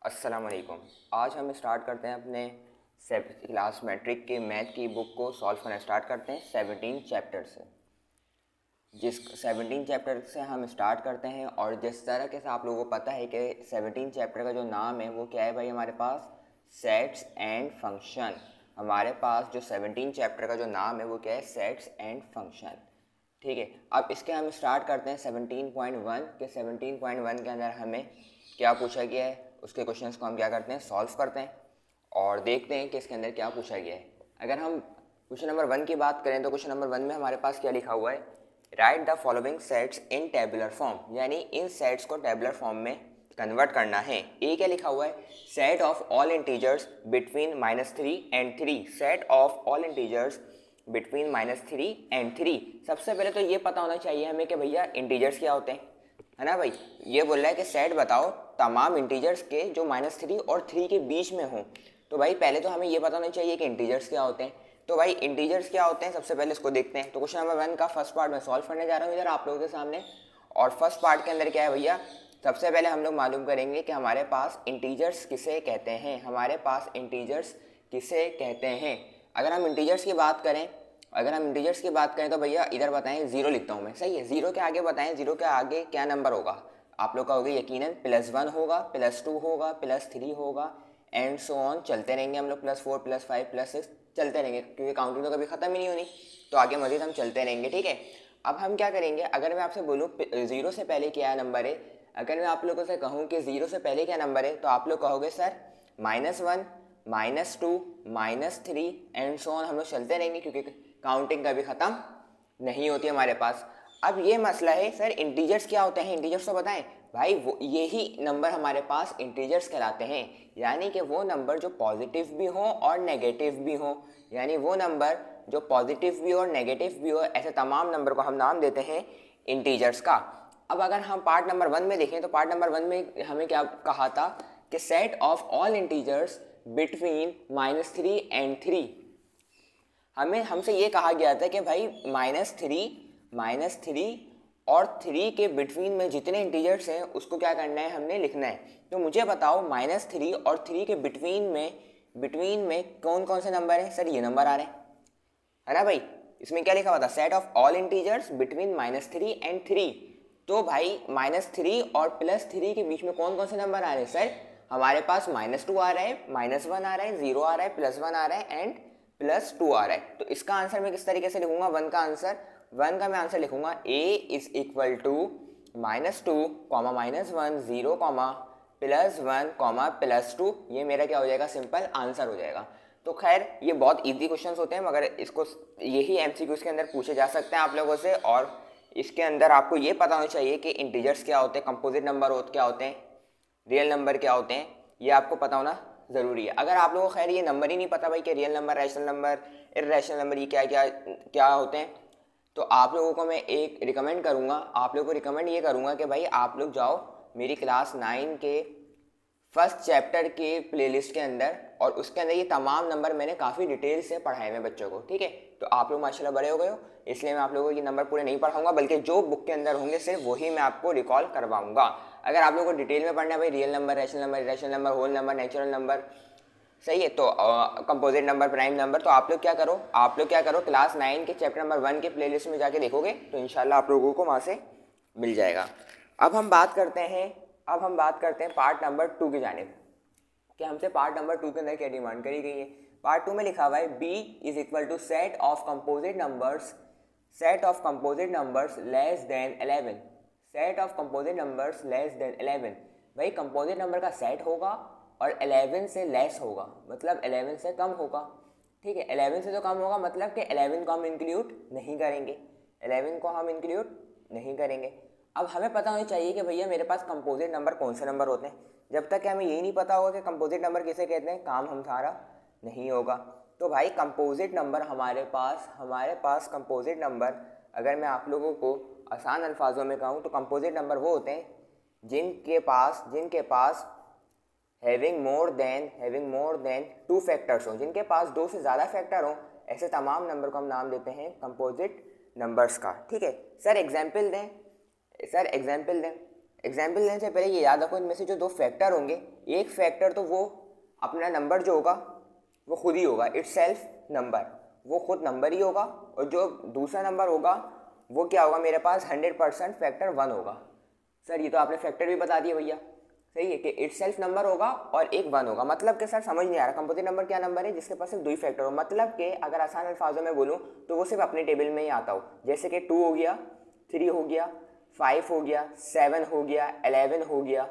अस्सलाम वालेकुम। आज हम स्टार्ट करते हैं अपने क्लास मैट्रिक के मैथ की बुक को सॉल्व करना स्टार्ट करते हैं 17 चैप्टर से। जिस 17 चैप्टर से हम स्टार्ट करते हैं और जिस तरह के से आप लोगों को पता है कि 17 चैप्टर का जो नाम है वो क्या है भाई, हमारे पास सेट्स एंड फंक्शन। हमारे पास जो 17 चैप्टर का जो नाम है वो क्या है, सेट्स एंड फंक्शन। ठीक है, अब इसके हम स्टार्ट करते हैं 17.1 के। 17.1 के अंदर हमें क्या पूछा गया है, उसके क्वेश्चंस को हम क्या करते हैं, सॉल्व करते हैं और देखते हैं कि इसके अंदर क्या पूछा गया है। अगर हम क्वेश्चन नंबर 1 की बात करें तो क्वेश्चन नंबर 1 में हमारे पास क्या लिखा हुआ है, right the following sets in tabular form, यानी इन सेट्स को टेबुलर फॉर्म में कन्वर्ट करना है। ए क्या लिखा हुआ है, set of all integers between -3 and 3, set of all integers between -3 and 3। सबसे पहले तो ये पता होना चाहिए हमें कि भैया इंटीजर्स क्या होते हैं, है ना भाई। ये बोल रहा है कि सेट बताओ तमाम इंटीजर्स के जो -3 और 3 के बीच में हो। तो भाई पहले तो हमें ये पता होना चाहिए कि इंटीजर्स क्या होते हैं। तो भाई इंटीजर्स क्या होते हैं, सबसे पहले इसको देखते हैं। तो क्वेश्चन नंबर 1 का फर्स्ट पार्ट मैं सॉल्व करने जा रहा हूँ इधर आप लोगों के सामने। और फर्स्ट पार्ट के अंदर क्या है भैया, सबसे पहले हम लोग मालूम करेंगे कि हमारे पास इंटीजर्स किसे कहते हैं। हमारे पास इंटीजर्स किसे कहते हैं, अगर हम इंटीजर्स की बात करें, तो भैया इधर बताएं, जीरो लिखता हूँ मैं, सही है। जीरो के आगे बताएं, जीरो के आगे क्या नंबर होगा, आप लोग कहोगे यकीनन +1 होगा, +2 होगा, +3 होगा एंड सो ऑन, चलते रहेंगे हम लोग, +4 +5 +6 चलते रहेंगे, क्योंकि काउंटिंग तो कभी ख़त्म ही नहीं होनी, तो आगे मज़ीद हम चलते रहेंगे। ठीक है, अब हम क्या करेंगे, अगर मैं आपसे बोलूँ जीरो से पहले क्या नंबर है, अगर मैं आप लोगों से कहूँ कि जीरो से पहले क्या नंबर है, तो आप लोग कहोगे सर -1 -2 -3 एंड सो ऑन, हम लोग चलते रहेंगे क्योंकि काउंटिंग कभी ख़त्म नहीं होती हमारे पास। अब ये मसला है सर इंटीजर्स क्या होते हैं, इंटीजर्स तो बताएं भाई। वो यही नंबर हमारे पास इंटीजर्स कहलाते हैं, यानी कि वो नंबर जो पॉजिटिव भी हो और नेगेटिव भी हो, यानी वो नंबर जो पॉजिटिव भी हो और नेगेटिव भी हो, ऐसे तमाम नंबर को हम नाम देते हैं इंटीजर्स का। अब अगर हम पार्ट नंबर 1 में देखें तो पार्ट नंबर 1 में हमें क्या कहा था कि set of all integers between -3 and 3। हमसे ये कहा गया था कि भाई -3 और 3 के बिटवीन में जितने इंटीजर्स हैं उसको क्या करना है, हमने लिखना है। तो मुझे बताओ -3 और 3 के बिटवीन में कौन कौन से नंबर हैं। सर ये नंबर आ रहे हैं, है ना भाई। इसमें क्या लिखा हुआ था, set of all integers between -3 and 3। तो भाई -3 और +3 के बीच में कौन कौन से नंबर आ रहे हैं सर, हमारे पास -2 आ रहा है, -1 आ रहा है, 0 आ रहा है, +1 आ रहा है एंड +2 आ रहा है। तो इसका आंसर मैं किस तरीके से लिखूंगा, वन का मैं आंसर लिखूंगा a इज इक्वल टू -2, -1, 0, +1, +2। ये मेरा क्या हो जाएगा, सिंपल आंसर हो जाएगा। तो खैर ये बहुत इजी क्वेश्चंस होते हैं, मगर इसको यही एमसीक्यूज के अंदर पूछे जा सकते हैं आप लोगों से। और इसके अंदर आपको ये पता होना चाहिए कि इंटीजर्स क्या होते हैं, कंपोजिट नंबर क्या होते हैं, रियल नंबर क्या होते हैं, ये आपको पता होना ज़रूरी है। अगर आप लोगों को खैर ये नंबर ही नहीं पता भाई कि real number, rational number, irrational number ये क्या क्या क्या होते हैं, तो आप लोगों को मैं एक रिकमेंड करूँगा, आप लोगों को रिकमेंड ये करूँगा कि भाई आप लोग जाओ मेरी क्लास 9 के फर्स्ट चैप्टर के प्लेलिस्ट के अंदर, और उसके अंदर ये तमाम नंबर मैंने काफ़ी डिटेल से पढ़ाए हुए बच्चों को। ठीक है, तो आप लोग माशाल्लाह बड़े हो गए हो, इसलिए मैं आप लोगों को ये नंबर पूरे नहीं पढ़ाऊंगा, बल्कि जो बुक के अंदर होंगे सिर्फ वही मैं आपको रिकॉल करवाऊंगा। अगर आप लोगों को डिटेल में पढ़ना है भाई, real number, rational number, irrational number, whole number, natural number, सही है, तो कंपोजिट नंबर, प्राइम नंबर, तो आप लोग क्या करो क्लास 9 के चैप्टर नंबर 1 के प्लेलिस्ट में जाके देखोगे तो इंशाल्लाह आप लोगों को वहाँ से मिल जाएगा। अब हम बात करते हैं पार्ट नंबर 2 की जानिब, कि हमसे पार्ट नंबर 2 के अंदर क्या डिमांड करी गई है। पार्ट 2 में लिखा हुआ है b is equal to set of composite numbers less than 11, set of composite numbers less than 11। भाई कंपोजिट नंबर का सेट होगा और 11 से लेस होगा, मतलब 11 से कम होगा। ठीक है, 11 से तो कम होगा, मतलब कि 11 को हम इंक्लूड नहीं करेंगे। अब हमें पता होना चाहिए कि भैया मेरे पास कंपोजिट नंबर कौन से नंबर होते हैं। जब तक कि हमें यही नहीं पता होगा कि कंपोजिट नंबर किसे कहते हैं, काम हम सारा नहीं होगा। तो भाई कंपोजिट नंबर हमारे पास कंपोजिट नंबर, अगर मैं आप लोगों को आसान अल्फाजों में कहूँ तो कंपोजिट नंबर वो होते हैं जिनके पास हैविंग मोर देन 2 फैक्टर्स हो, जिनके पास 2 से ज़्यादा फैक्टर हो, ऐसे तमाम नंबर को हम नाम देते हैं कंपोजिट नंबर्स का। ठीक है सर, एग्जाम्पल दें, एग्जाम्पल लेने से पहले ये याद रखो, इनमें से जो दो फैक्टर होंगे, एक फैक्टर तो वो अपना नंबर जो होगा वो खुद ही होगा, इट्स सेल्फ नंबर, वो खुद नंबर ही होगा, और जो दूसरा नंबर होगा वो क्या होगा, मेरे पास 100% फैक्टर 1 होगा। सर ये तो आपने फैक्टर भी बता दिया भैया, सही है कि इट्स सेल्फ नंबर होगा और एक 1 होगा। मतलब कि सर समझ नहीं आ रहा, कंपोजिट नंबर क्या नंबर है जिसके पास सिर्फ 2 ही फैक्टर हो। मतलब कि अगर आसान अल्फाजों में बोलूँ तो वो सिर्फ अपने टेबल में ही आता हो, जैसे कि 2 हो गया, 3 हो गया, 5 हो गया, 7 हो गया, 11 हो गया,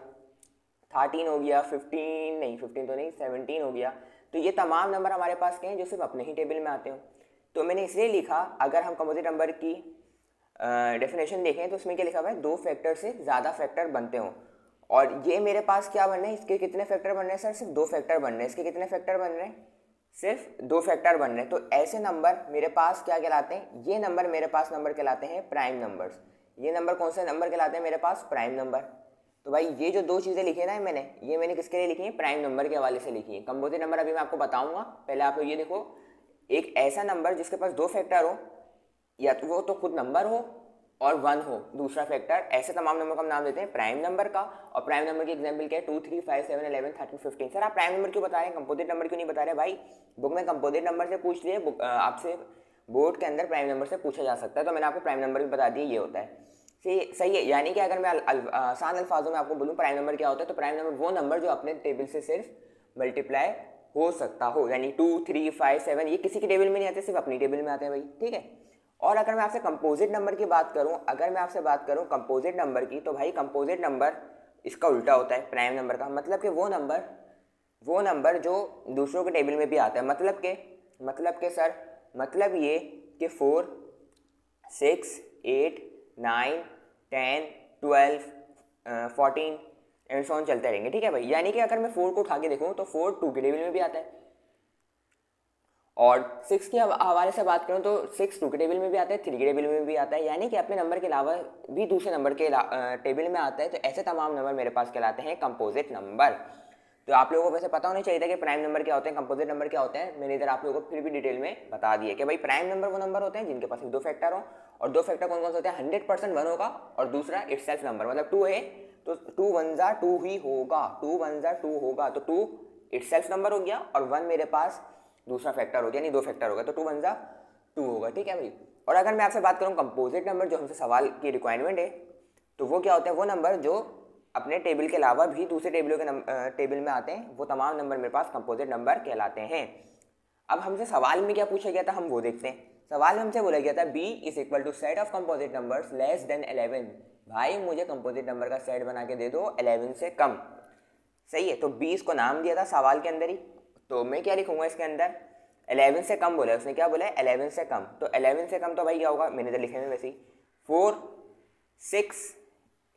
13 हो गया, 15 नहीं, 15 तो नहीं, 17 हो गया। तो ये तमाम नंबर हमारे पास के हैं जो सिर्फ अपने ही टेबल में आते हो। तो मैंने इसलिए लिखा, अगर हम कंपोजिट नंबर की डेफिनेशन देखें तो उसमें क्या लिखा हुआ है, 2 फैक्टर से ज़्यादा फैक्टर बनते हों। और ये मेरे पास क्या बन रहे हैं, इसके कितने फैक्टर बन रहे हैं सर, सिर्फ 2 फैक्टर बन रहे हैं। इसके कितने फैक्टर बन रहे हैं, सिर्फ 2 फैक्टर बन रहे हैं। तो ऐसे नंबर मेरे पास क्या कहलाते हैं, ये नंबर मेरे पास नंबर कहलाते हैं प्राइम नंबर्स। ये नंबर कौन से नंबर कहलाते हैं मेरे पास, प्राइम नंबर। तो भाई ये जो 2 चीज़ें लिखी है ना मैंने, ये मैंने किसके लिए लिखी है, प्राइम नंबर के हवाले से लिखी है। कंपोजिट नंबर अभी मैं आपको बताऊंगा, पहले आप लोग ये देखो, एक ऐसा नंबर जिसके पास 2 फैक्टर हो, या तो वो तो खुद नंबर हो और 1 हो दूसरा फैक्टर, ऐसे तमाम नंबर का हम नाम देते हैं प्राइम नंबर का। और प्राइम नंबर की एग्जांपल क्या है, 2, 3, 5, 7, 11, 13, 15। सर आप प्राइम नंबर क्यों बता रहे हैं, कंपोजिट नंबर क्यों नहीं बता रहे भाई? बुक में कंपोजिट नंबर से पूछ लिए, आपसे बोर्ड के अंदर प्राइम नंबर से पूछा जा सकता है, तो मैंने आपको प्राइम नंबर भी बता दिया, ये होता है। सही है, यानी कि अगर मैं आसान अल्फाजों में आपको बोलूँ प्राइम नंबर क्या होता है, तो प्राइम नंबर वो नंबर जो अपने टेबल से सिर्फ मल्टीप्लाई हो सकता हो, यानी 2, 3, 5, 7 ये किसी के टेबल में नहीं आते, सिर्फ अपनी टेबल में आते हैं भाई, ठीक है। और अगर मैं आपसे कंपोजिट नंबर की बात करूं, अगर मैं आपसे बात करूं कंपोजिट नंबर की, तो भाई कंपोजिट नंबर इसका उल्टा होता है प्राइम नंबर का। मतलब कि वो नंबर जो दूसरों के टेबल में भी आता है। मतलब के सर, मतलब ये कि 4, 6, 8, 9, 10, 12, 14 एंड सो ऑन चलते रहेंगे, ठीक है भाई। यानी कि अगर मैं 4 को उठा के देखूँ तो 4 2 के टेबल में भी आता है, और 6 के हवाले से बात करूँ तो 6 2 के टेबल में भी आता है, 3 के टेबल में भी आता है, यानी कि अपने नंबर के अलावा भी दूसरे नंबर के टेबल में आता है। तो ऐसे तमाम नंबर मेरे पास कहलाते हैं कंपोजिट नंबर। तो आप लोगों को वैसे पता होना चाहिए था कि प्राइम नंबर क्या होते हैं, कंपोजिट नंबर क्या होते हैं। मैंने इधर आप लोगों को फिर भी डिटेल में बता दिया कि भाई प्राइम नंबर वो नंबर होते हैं जिनके पास 2 फैक्टर हो, और 2 फैक्टर कौन कौन से होते हैं, 100% 1 होगा, और दूसरा इट्स सेल्फ नंबर, मतलब 2 है तो 2 1 जा 2 ही होगा, 2 1 जा 2 होगा, तो 2 इट्स सेल्फ नंबर हो गया, और 1 मेरे पास दूसरा फैक्टर हो गया, यानी 2 फैक्टर होगा, तो 2 1 जा 2 होगा, ठीक है भाई। और अगर मैं आपसे बात करूँ कंपोजिट नंबर जो हमसे सवाल की रिक्वायरमेंट है, तो वो क्या होता है, वो नंबर जो अपने टेबल के अलावा भी दूसरे टेबलों के टेबल में आते हैं, वो तमाम नंबर मेरे पास कंपोजिट नंबर कहलाते हैं। अब हमसे सवाल में क्या पूछा गया था, हम वो देखते हैं। सवाल में हमसे बोला गया था b is equal to set of composite numbers less than 11। भाई मुझे कंपोजिट नंबर का सेट बना के दे दो 11 से कम, सही है। तो 20 को नाम दिया था सवाल के अंदर ही, तो मैं क्या लिखूंगा इसके अंदर, 11 से कम बोला उसने, क्या बोला है 11 से कम। तो 11 से कम तो भाई क्या होगा, मैंने इधर लिखे में वैसे ही 4, 6,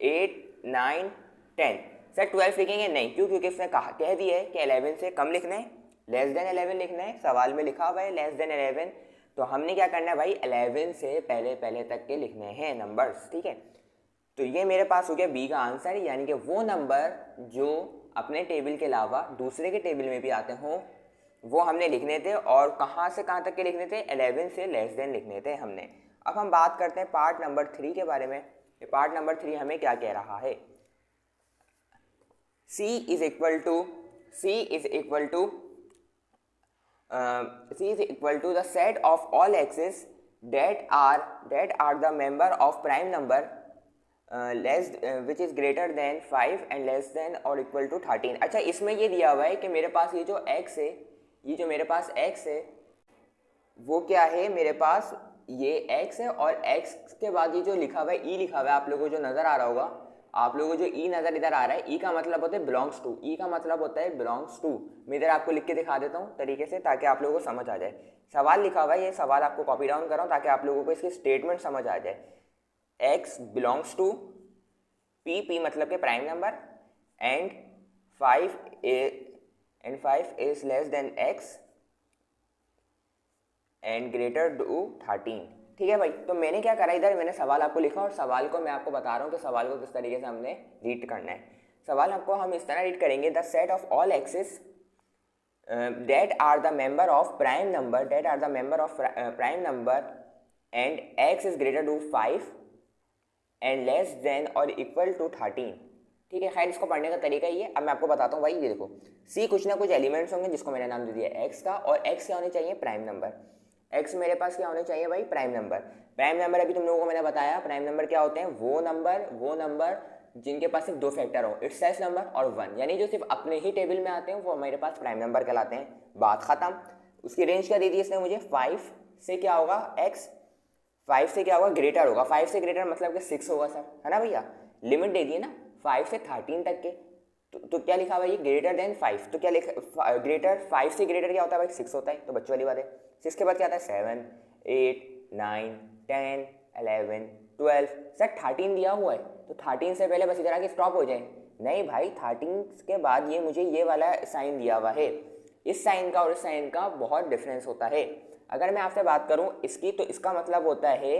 8, 9, 10। सर 12 लिखेंगे नहीं, क्यों, क्योंकि उसने कह दिया है कि 11 से कम लिखना है, लेस देन 11 लिखना है, सवाल में लिखा हुआ है लेस देन 11। तो हमने क्या करना है भाई, 11 से पहले तक के लिखने हैं नंबर्स, ठीक है। तो ये मेरे पास हो गया बी का आंसर, यानी कि वो नंबर जो अपने टेबल के अलावा दूसरे के टेबल में भी आते हों वो हमने लिखने थे, और कहाँ से कहाँ तक के लिखने थे, 11 से लेस देन लिखने थे हमने। अब हम बात करते हैं पार्ट नंबर 3 के बारे में। पार्ट नंबर 3 हमें क्या कह रहा है, C is equal to the set of all x's that are the member of prime number which is greater than 5 and less than or equal to 13। अच्छा, इसमें ये दिया हुआ है कि मेरे पास ये जो x है, ये जो मेरे पास x है वो क्या है, मेरे पास ये x है, और x के बाद ये जो लिखा हुआ है e लिखा हुआ है, आप लोगों को जो नज़र आ रहा होगा, आप लोगों को जो ई नज़र इधर आ रहा है, ई का मतलब होता है बिलोंग्स टू, ई का मतलब होता है बिलोंग्स टू। मैं इधर आपको लिख के दिखा देता हूँ तरीके से, ताकि आप लोगों को समझ आ जाए। सवाल लिखा हुआ है, ये सवाल आपको कॉपी डाउन कर रहा हूँ ताकि आप लोगों को इसकी स्टेटमेंट समझ आ जाए। X belongs to P, P मतलब के prime number, and 5 is less than x and greater to 13, ठीक है भाई। तो मैंने क्या करा, इधर मैंने सवाल आपको लिखा, और सवाल को मैं आपको बता रहा हूँ कि सवाल को किस तरीके से हमने रीड करना है। सवाल आपको हम इस तरह रीड करेंगे, the set of all x's that are the member of prime number and x is greater to 5 and less than or equal to 13। ठीक है। खैर इसको पढ़ने का तरीका ये, अब मैं आपको बताता हूँ भाई। ये देखो सी कुछ ना कुछ एलिमेंट्स होंगे जिसको मैंने नाम दे दिया एक्स का, और एक्स क्या होने चाहिए, प्राइम नंबर। एक्स मेरे पास क्या होने चाहिए भाई, प्राइम नंबर। प्राइम नंबर अभी तुम लोगों को मैंने बताया, प्राइम नंबर क्या होते हैं, वो नंबर जिनके पास सिर्फ दो फैक्टर हो, इट्स साइज नंबर और वन, यानी जो सिर्फ अपने ही टेबल में आते हैं वो मेरे पास प्राइम नंबर कहलाते हैं। बात खत्म। उसकी रेंज क्या दी थी इसने मुझे, 5 से क्या होगा एक्स, 5 से क्या होगा, ग्रेटर होगा। 5 से ग्रेटर मतलब कि 6 होगा सर, है ना भैया। लिमिट दे दी है ना 5 से 13 तक के। तो क्या लिखा भाई, ग्रेटर देन 5। तो क्या लिखा, ग्रेटर 5 से ग्रेटर क्या होता है भाई, 6 होता है। तो बच्चों वाली बात है। 6 के बाद क्या आता है, 7 8 9 10 11 12। सर 13 दिया हुआ है, तो 13 से पहले बस इधर आके स्टॉप हो जाए। नहीं भाई, 13 के बाद ये मुझे ये वाला साइन दिया हुआ है। इस साइन का और इस साइन का बहुत डिफरेंस होता है। अगर मैं आपसे बात करूं इसकी, तो इसका मतलब होता है,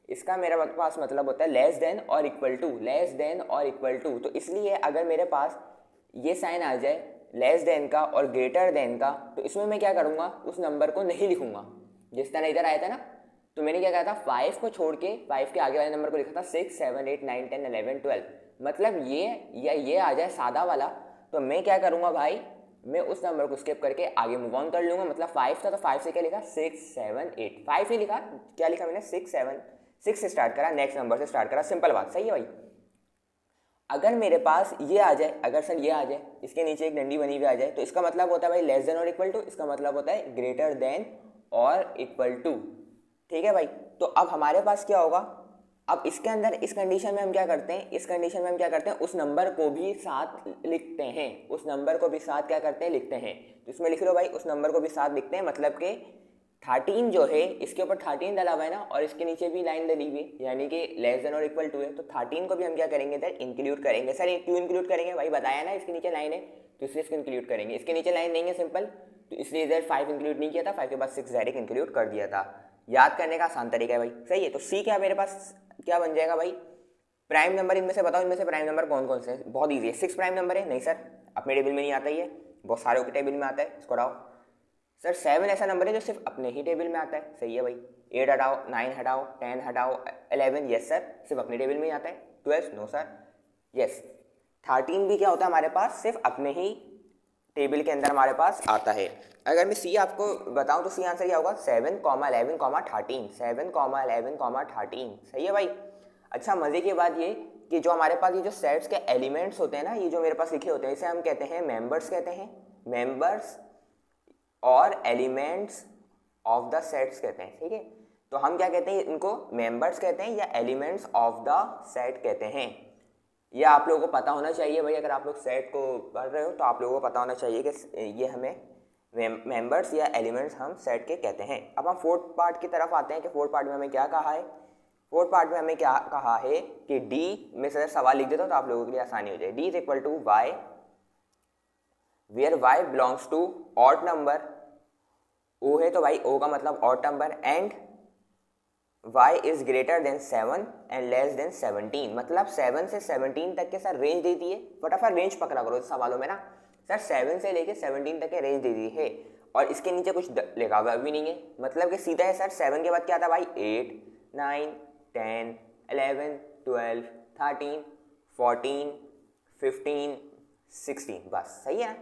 इसका मेरे पास मतलब होता है लेस देन और इक्वल टू, लेस देन और इक्वल टू। तो इसलिए अगर मेरे पास ये साइन आ जाए लेस देन का और ग्रेटर देन का, तो इसमें मैं क्या करूँगा, उस नंबर को नहीं लिखूंगा। जिस तरह इधर आया था ना, तो मैंने क्या कहा था, 5 को छोड़ के 5 के आगे वाले नंबर को लिखा था 6 7 8 9 10 11 12। मतलब ये या ये आ जाए सादा वाला, तो मैं क्या करूँगा भाई, मैं उस नंबर को स्किप करके आगे मूव ऑन कर लूँगा। मतलब 5 था तो 5 से क्या लिखा, 6 7 8। 5 ही लिखा, क्या लिखा मैंने, 6 से स्टार्ट करा, नेक्स्ट नंबर से स्टार्ट करा। सिंपल बात, सही है भाई। अगर मेरे पास ये आ जाए, अगर सर ये आ जाए, इसके नीचे एक डंडी बनी हुई आ जाए, तो इसका मतलब होता है भाई लेस देन और इक्वल टू। इसका मतलब होता है ग्रेटर देन और इक्वल टू। ठीक है भाई। तो अब हमारे पास क्या होगा, अब इसके अंदर इस कंडीशन में हम क्या करते हैं, इस कंडीशन में हम क्या करते हैं, उस नंबर को भी साथ लिखते हैं। उस नंबर को भी साथ क्या करते हैं, लिखते हैं। तो इसमें लिख लो भाई, उस नंबर को भी साथ लिखते हैं। मतलब कि 13 जो है, इसके ऊपर 13 डला हुआ है ना, और इसके नीचे भी लाइन डली हुई है, यानी कि लेस देन और इक्वल टू है। तो 13 को भी हम क्या करेंगे इधर, इंक्लूड करेंगे। सर क्यों इंक्लूड करेंगे भाई, बताया ना इसके नीचे लाइन है, तो इसलिए इसको इंक्लूड करेंगे। इसके नीचे लाइन नहीं है सिंपल, तो इसलिए इधर 5 इंक्लूड नहीं किया था, 5 के बाद 6 डायरेक्ट इंक्लूड कर दिया था। याद करने का आसान तरीका है भाई, सही है। तो सी क्या मेरे पास क्या बन जाएगा भाई, प्राइम नंबर। इनमें से बताओ, इनमें से प्राइम नंबर कौन कौन से हैं, बहुत ईजी है। 6 प्राइम नंबर है, नहीं सर अपने टेबल में नहीं आता ही है, बहुत सारे के टेबल में आता है, इसको हटाओ। सर 7 ऐसा नंबर है जो सिर्फ अपने ही टेबल में आता है, सही है भाई। 8 हटाओ, 9 हटाओ, 10 हटाओ, 11 यस सर सिर्फ अपने टेबल में ही आता है। 12 नो सर, यस। 13 भी क्या होता है हमारे पास, सिर्फ अपने ही टेबल के अंदर हमारे पास आता है। अगर मैं सी आपको बताऊं तो सी आंसर क्या होगा, 7 11 13। 7 11 13, सही है भाई। अच्छा मज़े की बात ये कि जो हमारे पास ये जो सेट्स के एलिमेंट्स होते हैं ना, ये जो मेरे पास लिखे होते हैं, इसे हम कहते हैं मेंबर्स, कहते हैं मेंबर्स और एलिमेंट्स ऑफ द सेट्स कहते हैं। ठीक है, तो हम क्या कहते हैं, इनको मेंबर्स कहते हैं या एलिमेंट्स ऑफ द सेट कहते हैं। ये आप लोगों को पता होना चाहिए भाई, अगर आप लोग सेट को पढ़ रहे हो तो आप लोगों को पता होना चाहिए कि ये हमें मेंबर्स या एलिमेंट्स हम सेट के कहते हैं। अब हम फोर्थ पार्ट की तरफ आते हैं कि फोर्थ पार्ट में हमें क्या कहा है। फोर्थ पार्ट में हमें क्या कहा है कि डी में सर सवाल लिख देता हूँ तो आप लोगों के लिए आसानी हो जाए। D is equal to y where y belongs to odd number. O है तो भाई ओ का मतलब odd number, and y is greater than 7 and less than 17। मतलब 7 से 17 तक के सर रेंज दे दी है। फटाफट रेंज पकड़ा करो इस सवालों में ना, सर 7 से लेके 17 तक के रेंज दे दी है और इसके नीचे कुछ लिखा हुआ भी नहीं है। मतलब कि सीधा है सर, 7 के बाद क्या था भाई, 8 9 10 11 12 13 14 15 16, बस सही है।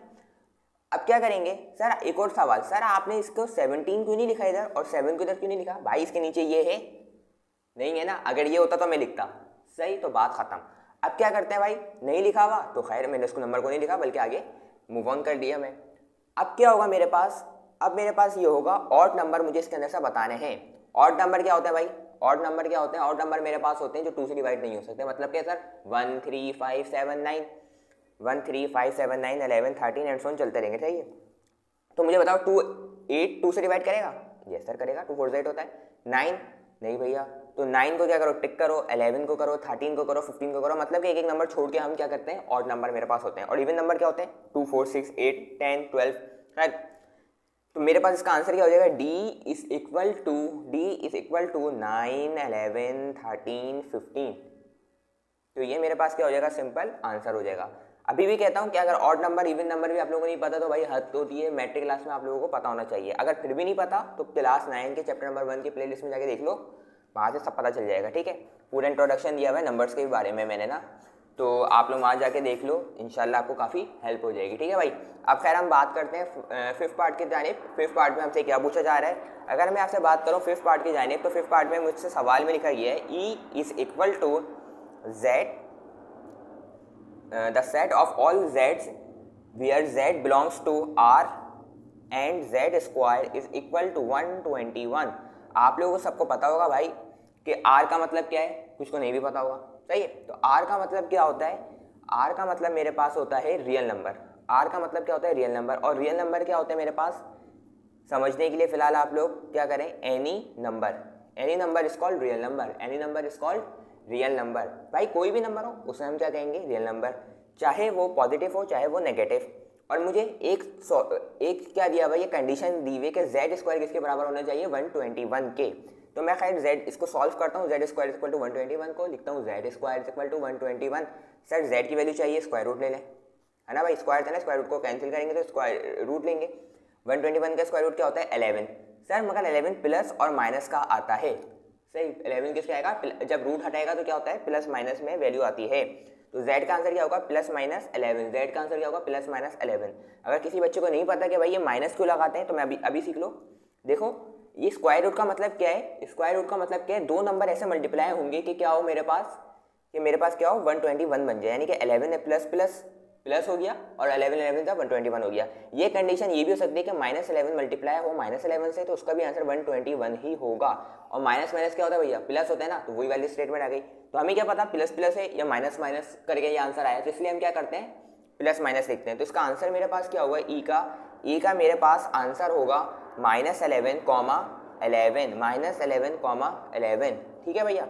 अब क्या करेंगे सर, एक और सवाल, सर आपने इसको 17 क्यों नहीं लिखा इधर और 7 को इधर क्यों नहीं लिखा भाई, इसके नीचे ये है नहीं है ना, अगर ये होता तो मैं लिखता, सही, तो बात खत्म। अब क्या करते हैं भाई, नहीं लिखा हुआ तो खैर मैंने उसको नंबर को नहीं लिखा बल्कि आगे मूव ऑन कर दिया मैं। अब क्या होगा मेरे पास, अब मेरे पास ये होगा ऑड नंबर, मुझे इसके अंदर से बताने हैं। ऑड नंबर क्या होता है भाई, ऑड नंबर क्या होते हैं, ऑड नंबर मेरे पास होते हैं जो 2 से डिवाइड नहीं हो सकते। मतलब क्या सर, 1 3 5 7 9, 1 3 5 7 9 11 13 एंड सो ऑन चलते रहेंगे, ठीक है। तो मुझे बताओ 2 8 2 से डिवाइड करेगा, यस सर करेगा, 2 4 8 होता है। 9 नहीं भैया, तो 9 को क्या करो, टिक करो, 11 को करो, 13 को करो, 15 को करो। मतलब कि एक एक नंबर छोड़ के हम क्या करते हैं, ऑड नंबर मेरे पास होते हैं। और इवन नंबर क्या होते हैं, 2 4 6 8 10 12, राइट। तो मेरे पास इसका आंसर क्या हो जाएगा, डी इज इक्वल टू 9 11 13 15। तो ये मेरे पास क्या हो जाएगा, सिंपल आंसर हो जाएगा। अभी भी कहता हूँ कि अगर ऑड नंबर इवन नंबर भी आप लोगों को नहीं पता तो भाई हद होती है, मैट्रिक क्लास में आप लोगों को पता होना चाहिए। अगर फिर भी नहीं पता तो क्लास 9 के चैप्टर नंबर 1 के प्लेलिस्ट में जाके देख लो, वहाँ से सब पता चल जाएगा, ठीक है। पूरा इंट्रोडक्शन दिया हुआ है नंबर्स के बारे में मैंने ना, तो आप लोग वहाँ जाके देख लो, इंशाल्लाह आपको काफ़ी हेल्प हो जाएगी। ठीक है भाई। अब खैर हम बात करते हैं फिफ्थ पार्ट की जानिब। फिफ्थ पार्ट में हमसे क्या पूछा जा रहा है? अगर मैं आपसे बात करूँ फिफ्थ पार्ट की जानिब, तो फिफ्थ पार्ट में मुझसे सवाल में लिखा गया है E is equal to Z the set of all जेड्स where Z belongs to R and Z square is equal to 121। आप लोगों को सबको पता होगा भाई कि आर का मतलब क्या है, कुछ को नहीं भी पता होगा। सही है। तो आर का मतलब क्या होता है? आर का मतलब मेरे पास होता है रियल नंबर। आर का मतलब क्या होता है? Real number. और रियल नंबर क्या होता है मेरे पास? समझने के लिए फिलहाल आप लोग क्या करें, any number, any number is called real number, any number is called real number. भाई कोई भी नंबर हो उसे हम क्या कहेंगे? रियल नंबर, चाहे वो पॉजिटिव हो चाहे वो नेगेटिव। और मुझे एक क्या दिया भाई, ये कंडीशन दी हुई कि जेड स्क्वायर किसके बराबर होना चाहिए? 121 के। तो मैं खैर जेड इसको सॉल्व करता हूँ, जेड स्क्वायर इक्वल टू 121 को लिखता हूँ z square equal to 121। Sir z की वैल्यू चाहिए, स्क्वायर रूट ले लें, है ना भाई। स्क्वायर था ना, स्क्वायर रूट को कैंसिल करेंगे तो स्क्वायर रूट लेंगे। 121 का स्क्वायर रूट क्या होता है? 11। सर मगर 11 प्लस और माइनस का आता है। सही, 11 किसका आएगा? जब रूट हटाएगा तो क्या होता है? प्लस माइनस में वैल्यू आती है। तो z का आंसर क्या होगा? Plus minus 11। z का आंसर क्या होगा? Plus minus 11। अगर किसी बच्चे को नहीं पता कि भाई ये माइनस क्यों लगाते हैं, तो मैं अभी सीख लो। देखो ये स्क्वायर रूट का मतलब क्या है? स्क्वायर रूट का मतलब क्या है? दो नंबर ऐसे मल्टीप्लाई होंगे कि क्या हो मेरे पास, कि मेरे पास क्या हो? 121 बन जाए, यानी कि 11 है प्लस प्लस प्लस हो गया और 11 था 121 हो गया। ये कंडीशन ये भी हो सकती है कि -11 मल्टीप्लाई हो -11 से, तो उसका भी आंसर 121 ही होगा। और माइनस माइनस क्या होता है भैया? प्लस होता है ना, तो वही वाली स्टेटमेंट आ गई। तो हमें क्या पता प्लस प्लस है या माइनस माइनस करके ये आंसर आया, तो इसलिए हम क्या करते हैं? प्लस माइनस लिखते हैं। तो इसका आंसर मेरे पास क्या होगा? ई का मेरे पास आंसर होगा -11, -11, ठीक है भैया।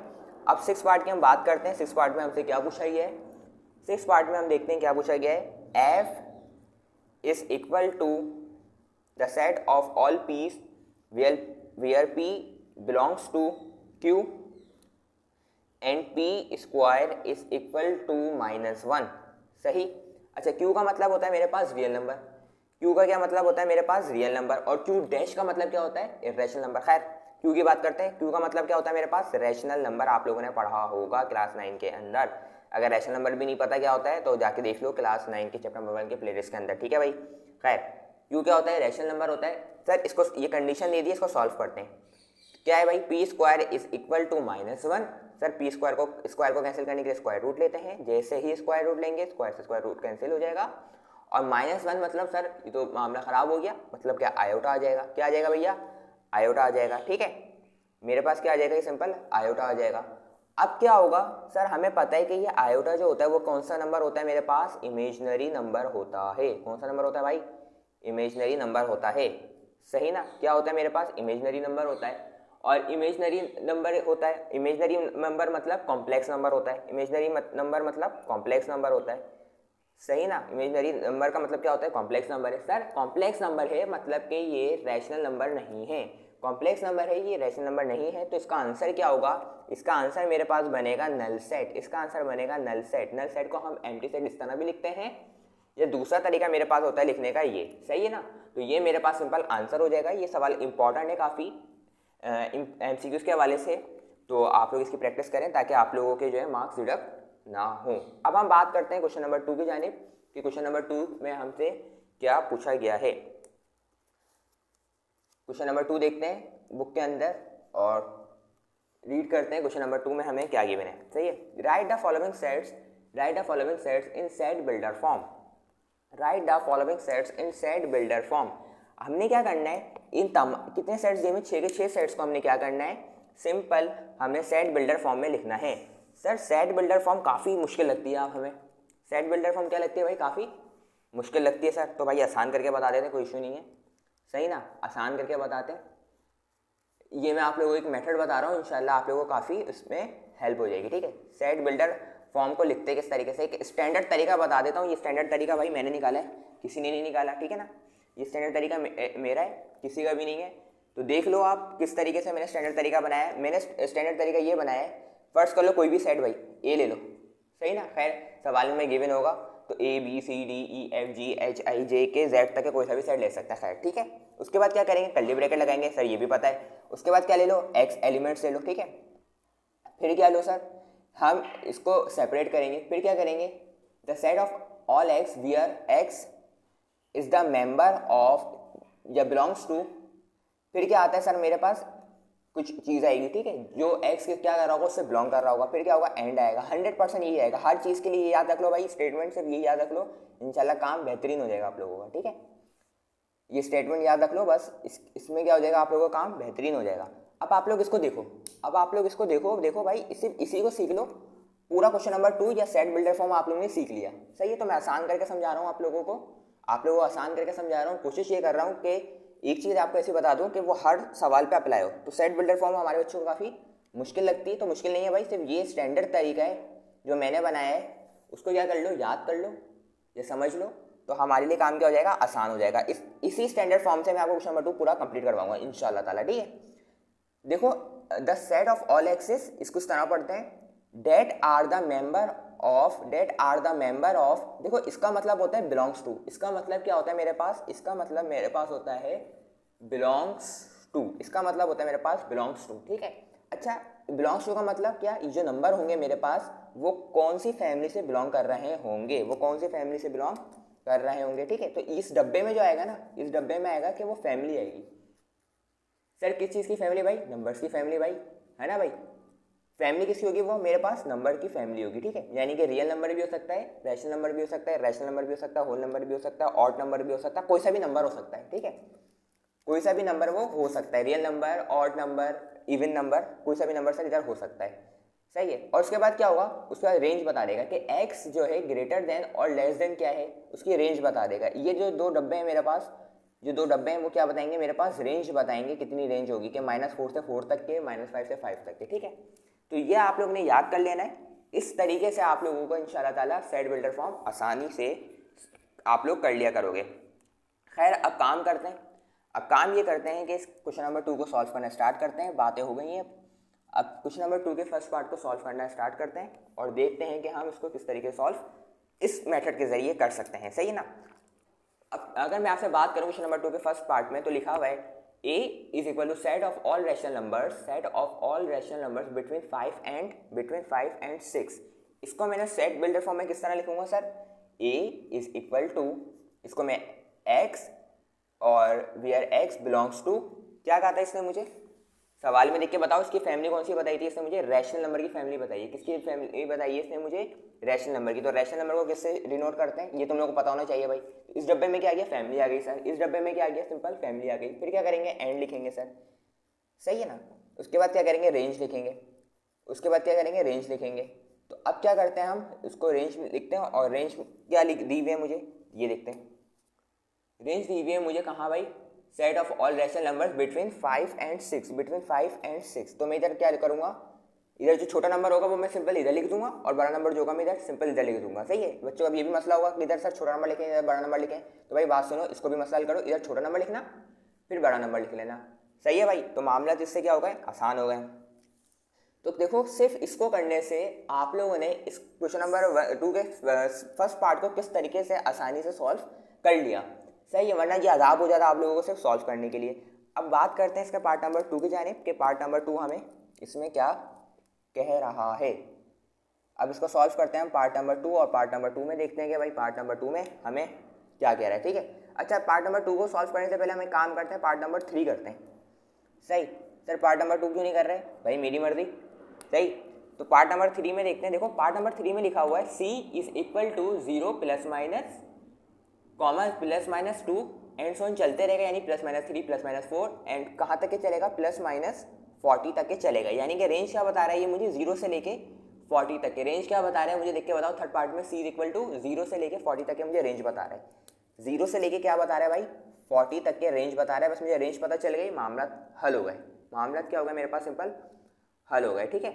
अब सिक्स पार्ट की हम बात करते हैं। सिक्स पार्ट में हमसे क्या पूछा गया है? सिक्स पार्ट में हम देखते हैं क्या पूछा गया है। F is equal to the set of all p's where p belongs to Q and p square is equal to -1। सही। अच्छा, क्यू का मतलब होता है मेरे पास रियल नंबर। क्यू का क्या मतलब होता है मेरे पास? Real number. और क्यू डैश का मतलब क्या होता है? Irrational number. खैर क्यू की बात करते हैं। क्यू का मतलब क्या होता है मेरे पास? Rational number. आप लोगों ने पढ़ा होगा क्लास 9 के अंदर। अगर रैशनल नंबर भी नहीं पता क्या होता है तो जाके देख लो क्लास 9 के चैप्टर नंबर 1 के प्लेलिस्ट के अंदर। ठीक है भाई। खैर क्यू क्या होता है? रैशनल नंबर होता है। सर इसको ये कंडीशन दे दी, इसको सॉल्व करते हैं। क्या है भाई? P square is equal to -1। Sir p square को कैंसिल करने के लिए स्क्वायर रूट लेते हैं। जैसे ही स्क्वायर रूट लेंगे, स्क्वायर से स्क्वायर रूट कैंसिल हो जाएगा। और -1 मतलब सर ये तो मामला ख़राब हो गया, मतलब क्या? आयोटा आ जाएगा। क्या आ जाएगा भैया? आयोटा आ जाएगा। ठीक है, मेरे पास क्या आ जाएगा? ये सिंपल आयोटा आ जाएगा। अब क्या होगा? सर हमें पता है कि ये आयोटा जो होता है वो कौन सा नंबर होता है मेरे पास? इमेजिनरी नंबर होता है। कौन सा नंबर होता है भाई? इमेजिनरी नंबर होता है। सही ना? क्या होता है मेरे पास? इमेजिनरी नंबर होता है। और इमेजिनरी नंबर होता है, इमेजिनरी नंबर मतलब कॉम्प्लेक्स नंबर होता है। इमेजिनरी नंबर मतलब कॉम्प्लेक्स नंबर होता है। सही ना? इमेजिनरी नंबर का मतलब क्या होता है? कॉम्प्लेक्स नंबर है। सर कॉम्प्लेक्स नंबर है मतलब कि ये रैशनल नंबर नहीं है। कॉम्प्लेक्स नंबर है, ये रैशनल नंबर नहीं है। तो इसका आंसर क्या होगा? इसका आंसर मेरे पास बनेगा नल सेट। इसका आंसर बनेगा नल सेट। नल सेट को हम एम्प्टी सेट इस तरह भी लिखते हैं। ये दूसरा तरीका मेरे पास होता है लिखने का, ये सही है ना? तो ये मेरे पास सिंपल आंसर हो जाएगा। ये सवाल इंपॉर्टेंट है काफ़ी एमसीक्यूज के हवाले से, तो आप लोग इसकी प्रैक्टिस करें ताकि आप लोगों के जो है मार्क्स डिडक्ट ना हो। अब हम बात करते हैं क्वेश्चन नंबर 2 की जानिब कि क्वेश्चन नंबर 2 में हमसे क्या पूछा गया है। क्वेश्चन नंबर 2 देखते हैं बुक के अंदर और रीड करते हैं। क्वेश्चन नंबर 2 में हमें क्या गिवन है? सही है। Right the following sets in set builder form. Right the following sets in set builder form. हमने क्या करना है? इन कितने सेट्स दिए? 6 के 6 सेट्स को हमने क्या करना है? सिंपल हमने सेट बिल्डर फॉर्म में लिखना है। सर सेट बिल्डर फॉर्म काफ़ी मुश्किल लगती है। आप हमें सेट बिल्डर फॉर्म क्या लगती है भाई? काफ़ी मुश्किल लगती है सर। तो भाई आसान करके बता देते, कोई इशू नहीं है। सही ना? आसान करके बताते हैं। ये मैं आप लोगों को एक मेथड बता रहा हूँ, इंशाल्लाह आप लोगों को काफ़ी इसमें हेल्प हो जाएगी। ठीक है, सेट बिल्डर फॉर्म को लिखते किस तरीके से, एक स्टैंडर्ड तरीका बता देता हूँ। ये स्टैंडर्ड तरीका भाई मैंने निकाला है, किसी ने नहीं निकाला। ठीक है ना? ये स्टैंडर्ड तरीका मेरा है, किसी का भी नहीं है। तो देख लो आप किस तरीके से मैंने स्टैंडर्ड तरीका बनाया है। मैंने स्टैंडर्ड तरीका ये बनाया है, फर्स्ट कर लो कोई भी सेट भाई, ए ले लो। सही ना? खैर सवाल में गिवन होगा तो A B C D E F G H I J K Z तक के कोई सा भी सेट ले सकता है। खैर ठीक है। उसके बाद क्या करेंगे? कर्ली ब्रैकेट लगाएंगे, सर ये भी पता है। उसके बाद क्या ले लो? एक्स एलिमेंट्स ले लो। ठीक है। फिर क्या लो सर? हम इसको सेपरेट करेंगे, फिर क्या करेंगे, the set of all x wear x is the member of या बिलोंग्स टू, फिर क्या आता है सर मेरे पास कुछ चीज़ आएगी, ठीक है, जो एक्स के क्या कर रहा होगा उससे बिलोंग कर रहा होगा, फिर क्या होगा, एंड आएगा। 100% यही आएगा हर चीज़ के लिए, ये याद रख लो भाई, स्टेटमेंट सिर्फ ये याद रख लो, इंशाल्लाह काम बेहतरीन हो जाएगा आप लोगों का, ठीक है। ये स्टेटमेंट याद रख लो बस, इसमें क्या हो जाएगा, आप लोगों का काम बेहतरीन हो जाएगा। अब आप लोग इसको देखो, अब आप लोग इसको देखो, देखो भाई इसी को सीख लो। पूरा क्वेश्चन नंबर 2 या सेट बिल्डर फॉर्म आप लोगों ने सीख लिया, सही है। तो मैं आसान करके समझा रहा हूँ आप लोगों को, आप लोगों को आसान करके समझा रहा हूँ। कोशिश ये कर रहा हूँ कि एक चीज़ आपको ऐसी बता दूँ कि वो हर सवाल पे अप्लाई हो। तो सेट बिल्डर फॉर्म हमारे बच्चों को काफ़ी मुश्किल लगती है, तो मुश्किल नहीं है भाई, सिर्फ ये स्टैंडर्ड तरीका है जो मैंने बनाया है, उसको क्या कर लो, याद कर लो या समझ लो, तो हमारे लिए काम क्या हो जाएगा, आसान हो जाएगा। इसी स्टैंडर्ड फॉर्म से मैं आपको क्वेश्चन नंबर 2 पूरा कंप्लीट करवाऊंगा इंशाल्लाह ताला, ठीक है। देखो the set of all x's, इसको इस तरह पढ़ते हैं, that are the member of, देखो इसका मतलब होता है बिलोंग्स टू, इसका मतलब क्या होता है मेरे पास, इसका मतलब मेरे पास होता है बिलोंग्स टू, इसका मतलब होता है मेरे पास बिलोंग्स टू, ठीक है। अच्छा, बिलोंग्स टू का मतलब क्या, ये जो नंबर होंगे मेरे पास वो कौन सी फैमिली से बिलोंग कर रहे होंगे, वो कौन सी फैमिली से बिलोंग कर रहे होंगे, ठीक है। तो इस डब्बे में जो आएगा ना, इस डब्बे में आएगा कि वो फैमिली आएगी। सर किस चीज़ की फैमिली भाई, नंबर्स की फैमिली भाई, है ना भाई। फैमिली किसकी होगी, वो मेरे पास नंबर की फैमिली होगी, ठीक है। यानी कि रियल नंबर भी हो सकता है, रैशनल नंबर भी हो सकता है, रैशनल नंबर भी हो सकता है, होल नंबर भी हो सकता है, ऑड नंबर भी हो सकता है, कोई सा भी नंबर हो सकता है, ठीक है। कोई सा भी नंबर वो हो सकता है, real number, odd number, even number, कोई सा भी नंबर सर इधर हो सकता है, सही है। और उसके बाद क्या होगा, उसके बाद रेंज बता देगा कि x जो है ग्रेटर देन और लेस देन क्या है, उसकी रेंज बता देगा। ये जो दो डब्बे हैं मेरे पास, जो दो डब्बे हैं वो क्या बताएंगे मेरे पास, रेंज बताएंगे, कितनी रेंज होगी कि -4 से 4 तक के, -5 से 5 तक के, ठीक है। तो ये आप लोग ने याद कर लेना है। इस तरीके से आप लोगों को इंशाल्लाह ताला सेट बिल्डर फॉर्म आसानी से आप लोग कर लिया करोगे। खैर अब काम करते हैं, अब काम ये करते हैं कि इस क्वेश्चन नंबर 2 को सॉल्व करना स्टार्ट करते हैं। बातें हो गई हैं, अब क्वेश्चन नंबर 2 के फर्स्ट पार्ट को सॉल्व करना स्टार्ट करते हैं और देखते हैं कि हम इसको किस तरीके से सॉल्व इस मेथड के जरिए कर सकते हैं, सही है ना। अब अगर मैं आपसे बात करूं क्वेश्चन नंबर 2 के फर्स्ट पार्ट में, तो लिखा हुआ है a is equal to set of all rational numbers, set of all rational numbers between 5 and 6। इसको मैंने सेट बिल्डर फॉर्म में किस तरह लिखूंगा sir, a is equal to, इसको मैं x और वेयर x बिलोंग्स टू, क्या कहा था इसने मुझे, सवाल में देख के बताओ इसकी फैमिली कौन सी बताई थी, इसने मुझे रैशनल नंबर की फैमिली बताई है। किसकी फैमिली बताई है इसने मुझे, रैशनल नंबर की। तो रैशनल नंबर को किससे डिनोट करते हैं, ये तुम लोगों को पता होना चाहिए भाई। इस डब्बे में क्या आ गया, फैमिली आ गई सर, इस डब्बे में क्या आ गया, सिंपल फैमिली आ गई। फिर क्या करेंगे, एंड लिखेंगे सर, सही है ना। उसके बाद क्या करेंगे, रेंज लिखेंगे, उसके बाद क्या करेंगे, रेंज लिखेंगे। तो अब क्या करते हैं, हम इसको रेंज लिखते हैं, और रेंज क्या दी हुई है मुझे, ये देखते हैं। रेंज दी हुई है मुझे कहाँ भाई, set of all rational numbers between 5 and 6, तो मैं इधर क्या करूँगा, इधर जो छोटा नंबर होगा वो मैं सिंपल इधर लिख दूंगा, और बड़ा नंबर जो होगा मैं इधर सिंपल इधर लिख दूंगा, सही है। बच्चों अब ये भी मसला होगा कि इधर सर छोटा नंबर लिखें, इधर बड़ा नंबर लिखें, तो भाई बात सुनो, इसको भी मसला हल करो, इधर छोटा नंबर लिखना फिर बड़ा नंबर लिख लेना, सही है भाई। तो मामला इससे क्या हो गए, आसान हो गए। तो देखो सिर्फ इसको करने से आप लोगों ने इस क्वेश्चन नंबर 2 के फर्स्ट पार्ट को किस तरीके से आसानी से सॉल्व कर लिया, सही है, वरना ये अजाब हो जाता आप लोगों को सिर्फ सॉल्व करने के लिए। अब बात करते हैं इसका पार्ट नंबर 2 की जानिब कि पार्ट नंबर 2 हमें इसमें क्या कह रहा है। अब इसको सॉल्व करते हैं हम पार्ट नंबर 2, और पार्ट नंबर 2 में देखते हैं कि भाई पार्ट नंबर 2 में हमें क्या कह रहा है, ठीक है। अच्छा, पार्ट नंबर 2 को सॉल्व करने से पहले हम एक काम करते हैं, पार्ट नंबर 3 करते हैं, सही। सर पार्ट नंबर 2 क्यों नहीं कर रहे, भाई मेरी मर्जी, सही। तो पार्ट नंबर 3 में देखते हैं। देखो पार्ट नंबर 3 में लिखा हुआ है c is equal to 0 plus minus comma plus minus 2 and so on चलते रहेगा, यानी +-3 +-4 एंड कहाँ तक के चलेगा, +-40 तक के चलेगा। यानी कि रेंज क्या बता रहा है ये मुझे, 0 से लेके 40 तक के रेंज क्या बता रहा है मुझे, देख के बताओ। थर्ड पार्ट में c इज इक्वल टू 0 से लेके 40 तक के मुझे रेंज बता रहा है। 0 से लेके क्या बता रहा है भाई, 40 तक के रेंज बता रहा है। बस मुझे रेंज पता चल गई, मामला हल हो गए। मामला क्या हो गया मेरे पास, सिंपल हल हो गए, ठीक है।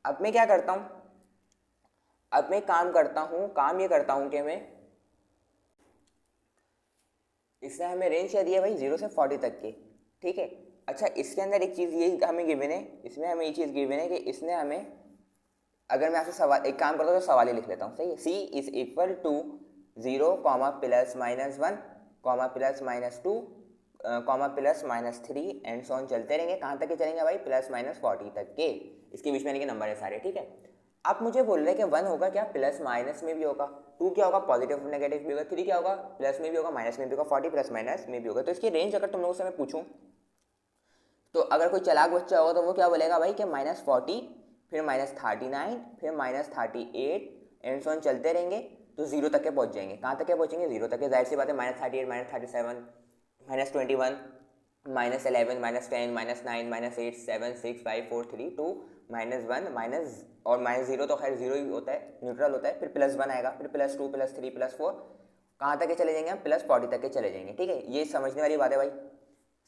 अब मैं क्या करता हूँ, अब मैं काम ये करता हूँ कि मैं इसने हमें रेंज क्या दिया भाई, 0 से 40 तक की, ठीक है। अच्छा इसके अंदर एक चीज़ ये हमें गिवन है, इसमें हमें ये चीज़ गिवन है कि इसने हमें, अगर मैं आपसे सवाल एक काम करता हूँ तो सवाल ही लिख लेता हूँ, सही है। c is equal to 0 ±1 ±2 ±3 and so on चलते रहेंगे। कहाँ तक के चलेंगे भाई, +-40 तक के, इसके बीच में यानी कि नंबर है सारे, ठीक है। आप मुझे बोल रहे हैं कि 1 होगा क्या प्लस माइनस में भी होगा, 2 क्या होगा पॉजिटिव नेगेटिव भी होगा, 3 क्या होगा प्लस में भी होगा माइनस में भी होगा, 40 प्लस माइनस में भी होगा। तो इसकी रेंज अगर तुम लोगों से मैं पूछूं तो अगर कोई चालाक बच्चा होगा तो वो क्या बोलेगा भाई कि -40 फिर -39 फिर -38 एंड सो ऑन चलते रहेंगे तो जीरो तक के पहुंच जाएंगे। कहाँ तक के पहुंचेंगे? जीरो तक के। जाहिर सी बात है -38 -37 -21 -11 -10 -9 -8 7 6 5 4 3 2 -1 माइनस और -0 तो खैर जीरो ही होता है, न्यूट्रल होता है। फिर +1 आएगा, फिर +2 +3 +4 कहाँ तक के चले जाएंगे हम? +40 तक के चले जाएंगे। ठीक है, ये समझने वाली बात है भाई,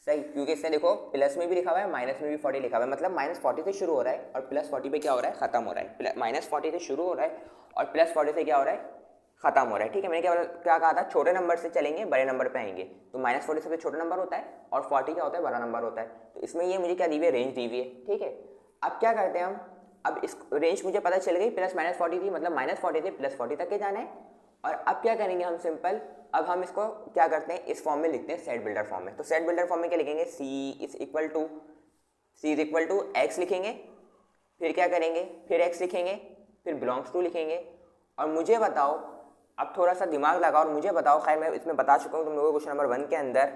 सही। क्योंकि इसने देखो प्लस में भी लिखा हुआ है माइनस में भी 40 लिखा हुआ है, मतलब -40 से शुरू हो रहा है और +40 पे क्या हो रहा है? खत्म हो रहा है। -40 से शुरू हो रहा है और +40 से क्या हो रहा है? खत्म हो रहा है। ठीक है, मैंने क्या कहा था? छोटे नंबर से चलेंगे बड़े नंबर पे आएंगे। तो -40 सबसे छोटा नंबर होता है और 40 क्या होता है? बड़ा नंबर होता है। तो इसमें ये मुझे क्या दी हुई है? रेंज दी हुई है। ठीक है, अब क्या करते हैं हम? अब इस रेंज मुझे पता चल गई, प्लस माइनस 40 थी, मतलब -40 से +40 तक के जाना है। और अब क्या करेंगे हम? सिंपल, अब हम इसको क्या करते हैं? इस फॉर्म में लिखते हैं, सेट बिल्डर फॉर्म में। तो सेट बिल्डर फॉर्म में क्या लिखेंगे? सी इज इक्वल टू एक्स लिखेंगे, फिर क्या करेंगे? फिर एक्स लिखेंगे, फिर बिलोंग्स टू लिखेंगे। और मुझे बताओ, अब थोड़ा सा दिमाग लगाओ और मुझे बताओ, खैर मैं इसमें बता चुका हूँ तुम लोगों को क्वेश्चन नंबर 1 के अंदर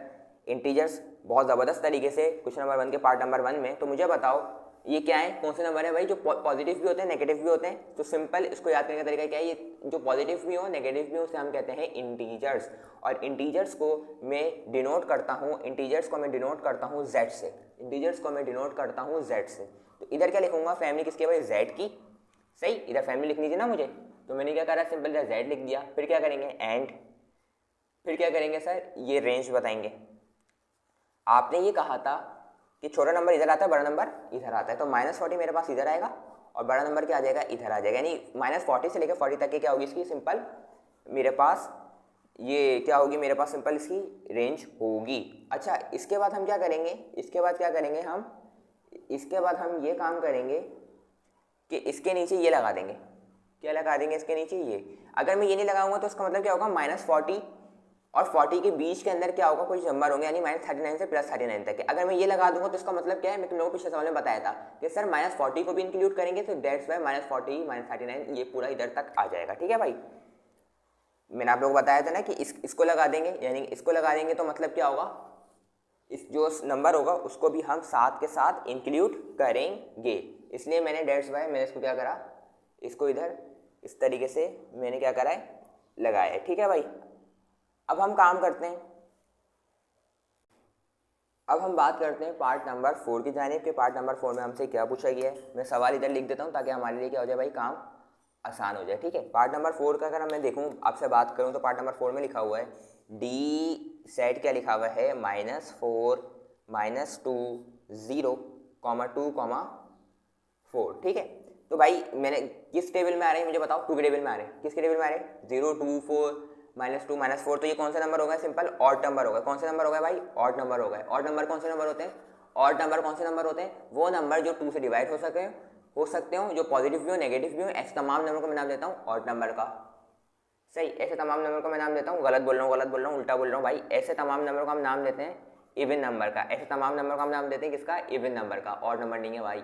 इंटीजर्स बहुत ज़बरदस्त तरीके से, क्वेश्चन नंबर 1 के पार्ट नंबर 1 में। तो मुझे बताओ ये क्या है? कौन से नंबर है भाई जो पॉजिटिव भी होते हैं नेगेटिव भी होते हैं? तो सिंपल इसको याद करने का तरीका क्या है? ये जो पॉजिटिव भी हो नेगेटिव भी हो उसे हम कहते हैं इंटीजर्स। और इंटीजर्स को मैं डिनोट करता हूँ जेड से। इंटीजर्स को मैं डिनोट करता हूँ जेड से। तो इधर क्या लिखूंगा? फैमिली किसकी भाई? जेड की। सही, इधर फैमिली लिखनी थी ना मुझे, तो मैंने क्या करा? सिंपल इधर जेड लिख दिया। फिर क्या करेंगे? एंड फिर क्या करेंगे सर? ये रेंज बताएंगे। आपने ये कहा था कि छोटा नंबर इधर आता है बड़ा नंबर इधर आता है, तो -40 मेरे पास इधर आएगा और बड़ा नंबर क्या आ जाएगा? इधर आ जाएगा। यानी -40 से लेकर 40 तक की क्या होगी इसकी? सिंपल मेरे पास ये क्या होगी? मेरे पास सिंपल इसकी रेंज होगी। अच्छा, इसके बाद हम क्या करेंगे? इसके बाद हम ये काम करेंगे कि इसके नीचे ये लगा देंगे। क्या लगा देंगे इसके नीचे? ये। अगर मैं ये नहीं लगाऊंगा तो इसका मतलब क्या होगा? -40 और 40 के बीच के अंदर क्या होगा? कुछ नंबर होंगे, यानी -39 से +39 तक के। अगर मैं ये लगा दूंगा तो इसका मतलब क्या है? मैं तुम लोगों को पिछले सवाल में बताया था कि सर -40 को भी इंक्लूड करेंगे, तो दैट्स वाई -40 -39 ये पूरा इधर तक आ जाएगा। ठीक है भाई, मैंने आप लोगों को बताया था ना कि इसको लगा देंगे, यानी इसको लगा देंगे तो मतलब क्या होगा? इस जो नंबर होगा उसको भी हम साथ के साथ इंक्लूड करेंगे। इसलिए मैंने दैट्स वाई मैंने इसको क्या करा? इसको इधर इस तरीके से मैंने क्या करा है? लगाया है। ठीक है भाई, अब हम काम करते हैं, अब हम बात करते हैं पार्ट नंबर 4 की जानिब के। पार्ट नंबर 4 में हमसे क्या पूछा गया है? मैं सवाल इधर लिख देता हूँ ताकि हमारे लिए क्या हो जाए भाई? काम आसान हो जाए। ठीक है, पार्ट नंबर 4 का अगर मैं देखूँ आपसे बात करूँ तो पार्ट नंबर 4 में लिखा हुआ है डी सेट। क्या लिखा हुआ है? -4 -2 0 2 4। ठीक है, तो भाई मैंने किस टेबल में आ रहे हैं मुझे बताओ? 2 के टेबल में आ रहे हैं। किसके टेबल में आ रहे हैं? 0 2 4 -2 -4। तो ये कौन सा नंबर होगा? सिंपल ऑड नंबर होगा। कौन सा नंबर होगा भाई? ऑड नंबर होगा। ऑड नंबर कौन से नंबर होते हैं? ऑड नंबर कौन से नंबर होते हैं? वो नंबर जो 2 से डिवाइड हो सकते हो, जो पॉजिटिव भी हो नेगेटिव भी हो। ऐसे तमाम नंबर को मैं नाम देता हूँ ऑड नंबर का। सही, ऐसे तमाम नंबर को मैं नाम देता हूँ, गलत बोल रहा हूँ उल्टा बोल रहा हूँ भाई। ऐसे तमाम नंबर को हम नाम देते हैं इवन नंबर का। ऐसे तमाम नंबर को हम नाम देते हैं किसका? इवन नंबर का। ऑड नंबर नहीं है भाई।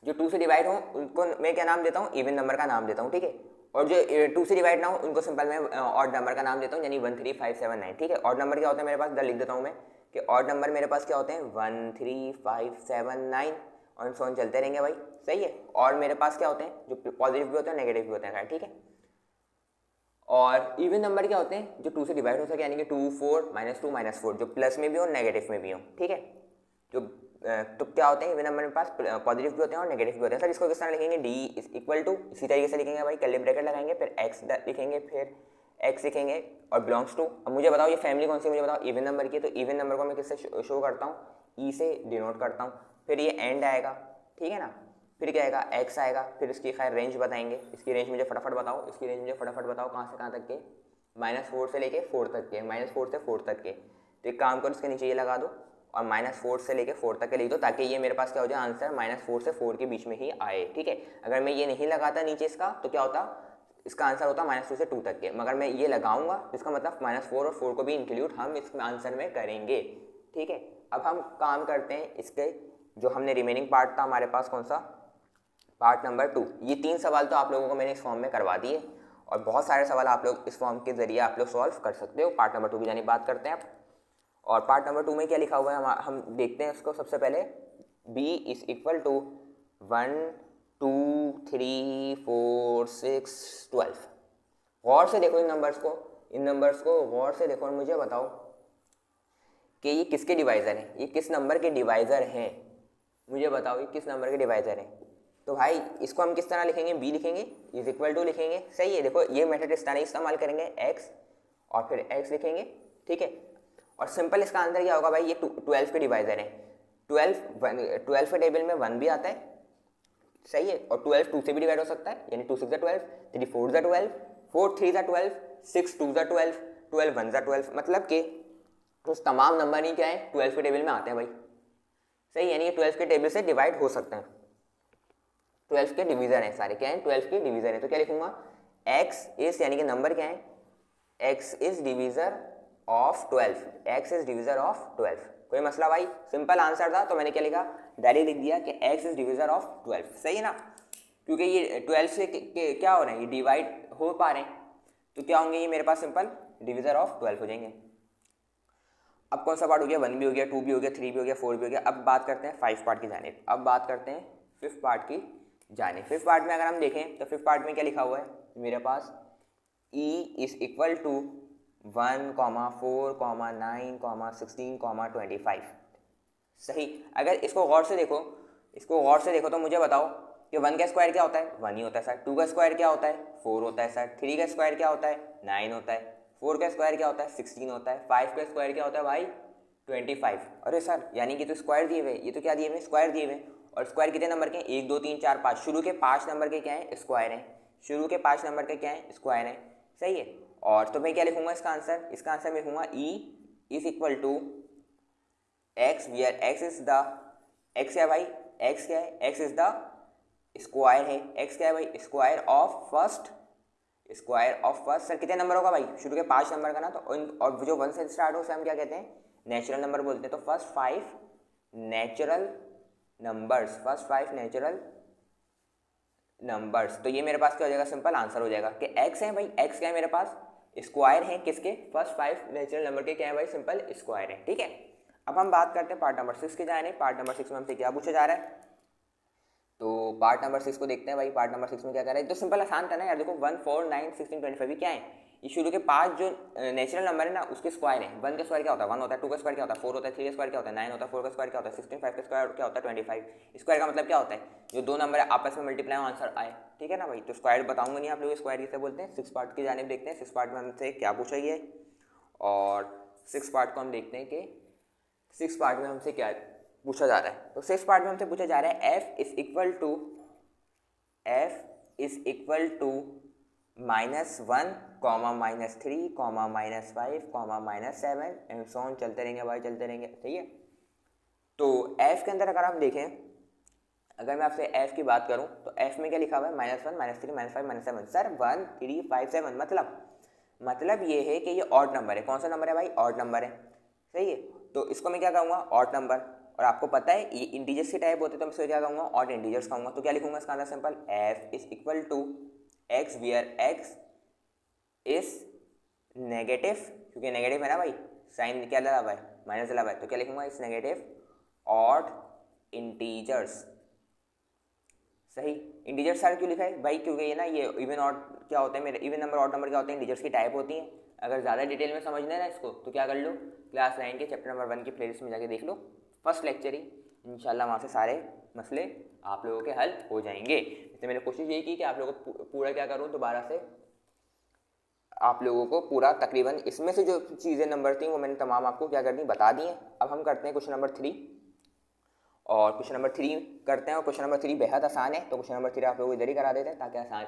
जो 2 से डिवाइड हो उनको मैं क्या नाम देता हूँ? इवन नंबर का नाम देता हूँ। ठीक है, और जो 2 से डिवाइड ना हो उनको सिंपल मैं ऑड नंबर का नाम देता हूँ, यानी 1 3 5 7 9। ठीक है, ऑड नंबर क्या होता है मेरे पास? इधर लिख देता हूँ मैं कि ऑड नंबर मेरे पास क्या होते हैं? 1 3 5 7 9 और सो ऑन चलते रहेंगे भाई। सही है, और मेरे पास क्या होते हैं? जो पॉजिटिव भी होते हैं नेगेटिव भी होते हैं। ठीक है, और इवन नंबर क्या होते हैं? जो 2 से डिवाइड हो सके, यानी कि 2 4 -2 -4, जो प्लस में भी हो नेगेटिव में भी हो। ठीक है, जो तो क्या होते हैं? इवन नंबर में पास पॉजिटिव भी होते हैं और नेगेटिव भी होते हैं। सर इसको किस तरह लिखेंगे? डी इज इक्वल टू, इसी तरीके से लिखेंगे भाई, कर्ली ब्रैकेट लगाएंगे, फिर एक्स लिखेंगे, फिर एक्स लिखेंगे और बिलोंग्स टू। अब मुझे बताओ ये फैमिली कौन सी? मुझे बताओ इवन नंबर की। तो इवन नंबर को मैं किससे शो करता हूँ? ई से डिनोट करता हूँ। फिर ये एंड आएगा, ठीक है ना, फिर क्या आएगा? एक्स आएगा, फिर इसकी खैर रेंज बताएंगे। इसकी रेंज मुझे फटाफट बताओ, इसकी रेंज मुझे फटाफट बताओ, कहाँ से कहाँ तक के? -4 से लेके 4 तक के, -4 से 4 तक के। तो एक काम करो, इसके नीचे ये लगा दो और -4 से लेके 4 तक के लिख दो, ताकि ये मेरे पास क्या हो जाए? आंसर -4 से 4 के बीच में ही आए। ठीक है, अगर मैं ये नहीं लगाता नीचे इसका तो क्या होता? इसका आंसर होता -2 से 2 तक के। मगर मैं ये लगाऊंगा, इसका मतलब -4 और 4 को भी इंक्लूड हम इस आंसर में करेंगे। ठीक है, अब हम काम करते हैं इसके, जो हमने रिमेनिंग पार्ट था हमारे पास, कौन सा पार्ट नंबर 2। ये 3 सवाल तो आप लोगों को मैंने इस फॉर्म में करवा दिए और बहुत सारे सवाल आप लोग इस फॉर्म के ज़रिए आप लोग सॉल्व कर सकते हो। पार्ट नंबर 2 की जानी बात करते हैं आप। और पार्ट नंबर 2 में क्या लिखा हुआ है हम देखते हैं उसको। सबसे पहले b इज इक्वल टू 1 2 3 4 6 12। गौर से देखो इन नंबर्स को गौर से देखो और मुझे बताओ कि ये किसके डिवाइज़र हैं, ये किस नंबर के डिवाइज़र हैं, मुझे बताओ ये किस नंबर के डिवाइज़र हैं। तो भाई इसको हम किस तरह लिखेंगे, b लिखेंगे इज इक्वल टू लिखेंगे, सही है। देखो ये मेथड इस तरह इस्तेमाल करेंगे, x और फिर x लिखेंगे, ठीक है। और सिंपल इसका आंसर क्या होगा भाई, ये 12 के डिवाइज़र हैं। 12 के टेबल में 1 भी आता है, सही है। और 12 2 से भी डिवाइड हो सकता है, यानी 2 6 12, 3 4 12, 4 3 12, 6 2 12, 12 1 12, मतलब कि उस तमाम नंबर ही क्या है 12 के टेबल में आते हैं भाई, सही, यानी कि 12 के टेबल से डिवाइड हो सकते हैं। 12 के डिवीज़र हैं सारे, क्या हैं 12 के डिवीज़र हैं। तो क्या लिखूंगा, x इज यानी कि नंबर क्या है, x is divisor of 12, x is divisor of 12। कोई मसला भाई, सिंपल आंसर था तो मैंने क्या लिखा, डायरेक्ट लिख दिया कि x इज डिवीज़र ऑफ 12, सही है ना। क्योंकि ये 12 से क्या हो रहे हैं, ये डिवाइड हो पा रहे हैं, तो क्या होंगे ये मेरे पास सिंपल डिवीज़र ऑफ 12 हो जाएंगे। अब कौन सा पार्ट हो गया, 1 भी हो गया, 2 भी हो गया, 3 भी हो गया, 4 भी हो गया। अब बात करते हैं 5 पार्ट की जानिब। अब बात करते हैं 5th पार्ट की जानिब। 5th पार्ट में अगर हम देखें तो 5th पार्ट में क्या लिखा हुआ है मेरे पास, e इज इक्वल टू 1, 4, 9, 16, 25, सही। अगर इसको गौर से देखो तो मुझे बताओ कि 1 का स्क्वायर क्या होता है, 1 ही होता है सर। 2 का स्क्वायर क्या होता है, 4 होता है सर। 3 का स्क्वायर क्या होता है, 9 होता है। 4 का स्क्वायर क्या होता है, 16 होता है। 5 का स्क्वायर क्या होता है भाई, 25। अरे सर यानी कि तो स्क्वायर दिए हुए, ये तो क्या दिए हुए, स्क्वायर दिए हुए। और स्क्वायर कितने नंबर के हैं, 1 2 3 4 5, शुरू के 5 नंबर के क्या है, स्क्वायर हैं। शुरू के 5 नंबर के क्या है, स्क्वायर हैं, सही है। और तो मैं क्या लिखूंगा इसका आंसर मैं लिखूंगा e is equal to x, where x is the, x क्या है भाई, x क्या है, x इज द स्क्वायर है, x क्या है भाई, स्क्वायर ऑफ फर्स्ट सर कितने नंबर होगा भाई, शुरू के 5 नंबर का ना। तो और जो 1 से स्टार्ट हो उसे हम क्या कहते हैं, नेचुरल नंबर बोलते हैं। तो फर्स्ट 5 नेचुरल नंबर्स, तो ये मेरे पास क्या हो जाएगा, सिंपल आंसर हो जाएगा कि x है भाई, x क्या है मेरे पास, स्क्वायर है किसके, फर्स्ट 5 नेचुरल नंबर के क्या है भाई, सिंपल स्क्वायर है, ठीक है। अब हम बात करते हैं पार्ट नंबर 6 के जाने। पार्ट नंबर 6 में हमसे क्या पूछा जा रहा है, तो पार्ट नंबर 6 को देखते हैं भाई। पार्ट नंबर 6 में क्या कर रहा है, तो सिंपल आसान था ना यार। देखो 1 4 9 16 25 ये क्या है, ये शुरू के 5 जो नेचुरल नंबर है ना उसके स्क्वायर है। 1 का स्क्वायर क्या होता है, 1 होता है। 2 का स्क्वायर क्या होता है, 4 होता है। 3 का स्क्वायर क्या होता है, 9 होता है। 4 का स्क्वायर क्या होता है, 16। 5 का स्क्वायर क्या होता है, 25। स्क्वायर का मतलब क्या होता है, जो दो नंबर है आपस में मल्टीप्लाई हो आंसर आए, ठीक है ना भाई। तो स्क्वायर बताऊंगा नहीं आप लोग स्क्वायर किसे बोलते हैं। 6 पार्ट की जानिब देखते हैं 6 पार्ट में हमसे क्या पूछा गया है, और 6 पार्ट को हम देखते हैं कि 6 पार्ट में हमसे क्या पूछा जा रहा है। तो 6 पार्ट में हमसे पूछा जा रहा है f is equal to -1, -3, -5, -7 and so on, चलते रहेंगे भाई, चलते रहेंगे, सही है। तो f के अंदर अगर आप देखें, अगर मैं आपसे f की बात करूं तो f में क्या लिखा हुआ है, -1, -3, -5, -7। सर 1 3 5 7 मतलब ये है कि ये ऑड नंबर है। कौन सा नंबर है भाई, ऑड नंबर है, सही है। तो इसको मैं क्या कहूँगा, ऑड नंबर। और आपको पता है ये इंटीजर्स की टाइप होते हैं, तो मैं इसको क्या कहूँगा, ऑड इंटीजर्स कहूँगा। तो क्या लिखूंगा इसका answer, simple f is equal to x where x is negative, क्योंकि नेगेटिव है ना भाई, साइन क्या लगा हुआ है, माइनस लगा हुआ है। तो क्या लिखूंगा, इस नेगेटिव ऑड इंटीजर्स, सही। इंटीजर्स सारे क्यों लिखा है भाई, क्योंकि ये ना ये इवन ऑड क्या होते हैं, मेरे इवन नंबर ऑड नंबर क्या होते हैं, इंटीजर्स की टाइप होती हैं। अगर ज़्यादा डिटेल में समझना है ना इसको, तो क्या कर लो, क्लास 9 के चैप्टर नंबर 1 की प्लेलिस्ट में जाके देख लो, फर्स्ट लेक्चर ही, इंशाल्लाह वहाँ से सारे मसले आप लोगों के हल हो जाएंगे। तो मैंने कोशिश यही की कि आप लोगों को पूरा क्या करूँ, दोबारा से आप लोगों को पूरा तकरीबन इसमें से जो चीज़ें नंबर थी वो मैंने तमाम आपको क्या कर दी, बता दी हैं। अब हम करते हैं क्वेश्चन नंबर 3, और क्वेश्चन नंबर 3 करते हैं। और क्वेश्चन नंबर 3 बेहद आसान है, तो क्वेश्चन नंबर 3 आप लोग इधर ही करा देते हैं ताकि आसान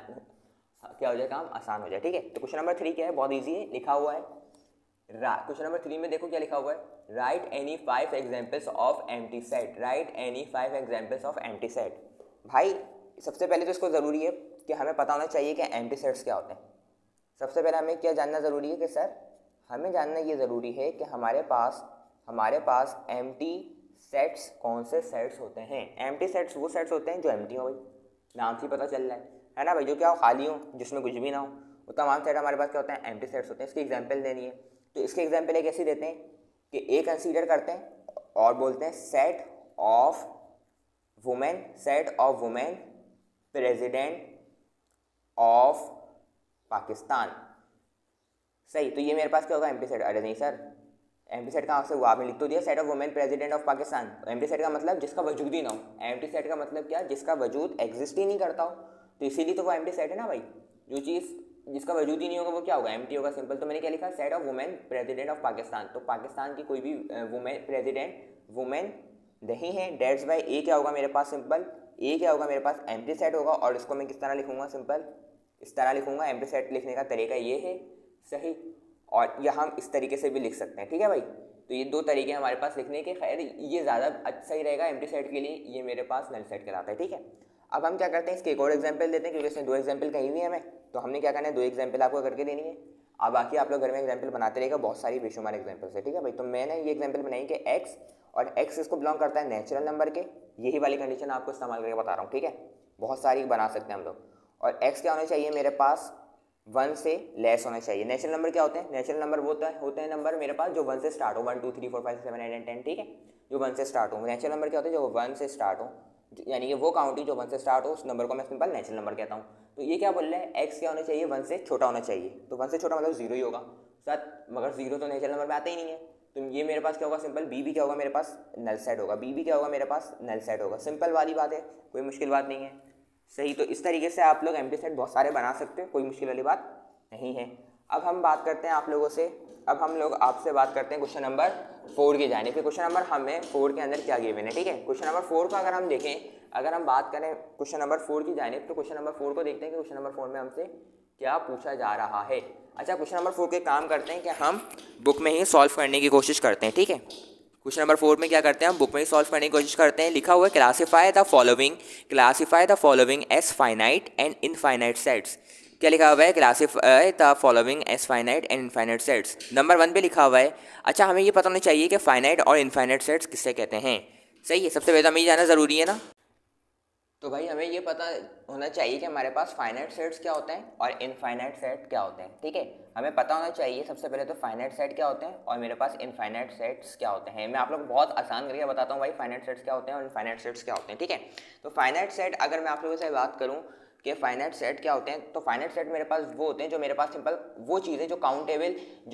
क्या हो जाए, काम आसान हो जाए, ठीक है। तो क्वेश्चन नंबर 3 क्या है, बहुत ईजी है, लिखा हुआ है। क्वेश्चन नंबर 3 में देखो क्या लिखा हुआ है, right any 5 examples of empty set, right any 5 examples of empty set. भाई सबसे पहले तो इसको ज़रूरी है कि हमें पता होना चाहिए कि एम्प्टी सेट्स क्या होते हैं। सबसे पहले हमें क्या जानना ज़रूरी है कि सर हमें जानना ये ज़रूरी है कि हमारे पास एम्प्टी सेट्स कौन से सेट्स होते हैं। एम्प्टी सेट्स वो सेट्स होते हैं जो एम्प्टी हो भाई, नाम से ही पता चल रहा है ना भाई, जो क्या हो खाली हो, जिसमें कुछ भी ना हो, वो तमाम सेट हमारे पास क्या होते हैं, एम्प्टी सेट्स होते हैं। इसकी एग्जांपल देनी है तो इसके एग्जांपल एक ऐसी देते हैं कि ए कंसीडर करते हैं और बोलते हैं set of women president of Pakistan. सही, तो ये मेरे पास क्या होगा, एम्प्टी सेट। अरे नहीं सर, एम्प्टी सेट कहाँ से हुआ, आपने लिख तो दिया set of women president of Pakistan. Empty set का मतलब जिसका वजूद ही ना हो। एम्प्टी सेट का मतलब क्या, जिसका वजूद एग्जिस्ट ही नहीं करता हो, तो इसीलिए तो वो एम्प्टी सेट है ना भाई। जो चीज़ जिसका वजूद ही नहीं होगा वो क्या होगा, एम्प्टी होगा, सिंपल। तो मैंने क्या लिखा, set of women president of Pakistan. तो पाकिस्तान की कोई भी वुमेन प्रेसिडेंट वुमेन नहीं है, डेट्स बाय ए क्या होगा मेरे पास, सिंपल ए क्या होगा मेरे पास, एम्प्टी सेट होगा। और इसको मैं किस तरह लिखूंगा, सिंपल इस तरह लिखूंगा। एम्प्टी सेट लिखने का तरीका ये है, सही। और यह हम इस तरीके से भी लिख सकते हैं, ठीक है भाई। तो ये दो तरीके हमारे पास लिखने के, खैर ये ज़्यादा अच्छा ही रहेगा एम्प्टी सेट के लिए, ये मेरे पास नल सेट कहलाता है, ठीक है। अब हम क्या करते हैं, इसके एक और एग्जांपल देते हैं, क्योंकि इसमें दो एग्जांपल कही हुई है हमें, तो हमने क्या करना है, दो एग्जांपल आपको करके देनी है। अब बाकी आप लोग घर में एग्जांपल बनाते रहेगा, बहुत सारी बेशुमार एग्जांपल्स है, ठीक है भाई। तो मैंने ये एग्जांपल बनाई कि एक्स, और एक्स इसको बिलोंग करता है नेचुरल नंबर के, यही वाली कंडीशन आपको इस्तेमाल करके बता रहा हूँ, ठीक है। बहुत सारी बना सकते हैं हम लोग। और एक्स क्या होना चाहिए मेरे पास, 1 से लेस होना चाहिए। नेचुरल नंबर क्या होते हैं, नेचुरल नंबर वो होते हैं नंबर मेरे पास जो 1 से स्टार्ट हो, 1 2 3 4 5 6 7 8 9 10, ठीक है, जो 1 से स्टार्ट हो। नेचुरल नंबर क्या होते हैं, जो 1 से स्टार्ट हो, यानी कि वो काउंटिंग जो 1 से स्टार्ट हो, उस नंबर को मैं सिंपल नेचुरल नंबर कहता हूँ। तो ये क्या बोल रहे हैं, एक्स क्या होना चाहिए, 1 से छोटा होना चाहिए। तो 1 से छोटा मतलब 0 ही होगा सर, मगर 0 तो नेचुरल नंबर में आता ही नहीं है। तो ये मेरे पास क्या होगा, सिंपल बी भी क्या होगा मेरे पास, नल सेट होगा। बी भी क्या होगा मेरे पास, नल सेट होगा। सिंपल वाली बात है, कोई मुश्किल बात नहीं है, सही। तो इस तरीके से आप लोग एम्प्टी सेट बहुत सारे बना सकते हो, कोई मुश्किल वाली बात नहीं है। अब हम बात करते हैं आप लोगों से, अब हम लोग आपसे बात करते हैं क्वेश्चन नंबर 4 की जाने पे। क्वेश्चन नंबर हमें 4 के अंदर क्या गिवन है, ठीक है। क्वेश्चन नंबर 4 का अगर हम देखें, अगर हम बात करें क्वेश्चन नंबर 4 की जाने, तो क्वेश्चन नंबर 4 को देखते हैं कि क्वेश्चन नंबर 4 में हमसे क्या पूछा जा रहा है। अच्छा, क्वेश्चन नंबर 4 के काम करते हैं कि हम बुक में ही सॉल्व करने की कोशिश करते हैं, ठीक है। क्वेश्चन नंबर 4 में क्या करते हैं, हम बुक में ही सॉल्व करने की कोशिश करते हैं। लिखा हुआ है classify the following as finite and infinite sets. क्या लिखा हुआ है, classify the following as finite and infinite sets. Number 1 पे लिखा हुआ है। अच्छा, हमें ये पता होना चाहिए कि फाइनाइट और इनफाइनाइट सेट्स किससे कहते हैं, सही है। सबसे पहले हमें ये जानना ज़रूरी है ना। तो भाई हमें ये पता होना चाहिए कि हमारे पास फाइनाइट सेट्स क्या होते हैं और इनफाइनाइट सेट क्या होते हैं, ठीक है। हमें पता होना चाहिए सबसे पहले तो फाइनाइट सेट क्या होते हैं और मेरे पास इनफाइनाइट सेट्स क्या होते हैं। मैं आप लोग बहुत आसान करके बताता हूँ भाई, फाइनाइट सेट्स क्या होते हैं और इनफाइनाइट सेट्स क्या होते हैं, ठीक है। तो फाइनाइट सेट अगर मैं आप लोगों से बात करूँ कि फाइनाइट सेट क्या होते हैं, तो फाइनाइट सेट मेरे पास वो होते हैं जो मेरे पास सिंपल वो चीज़ें जो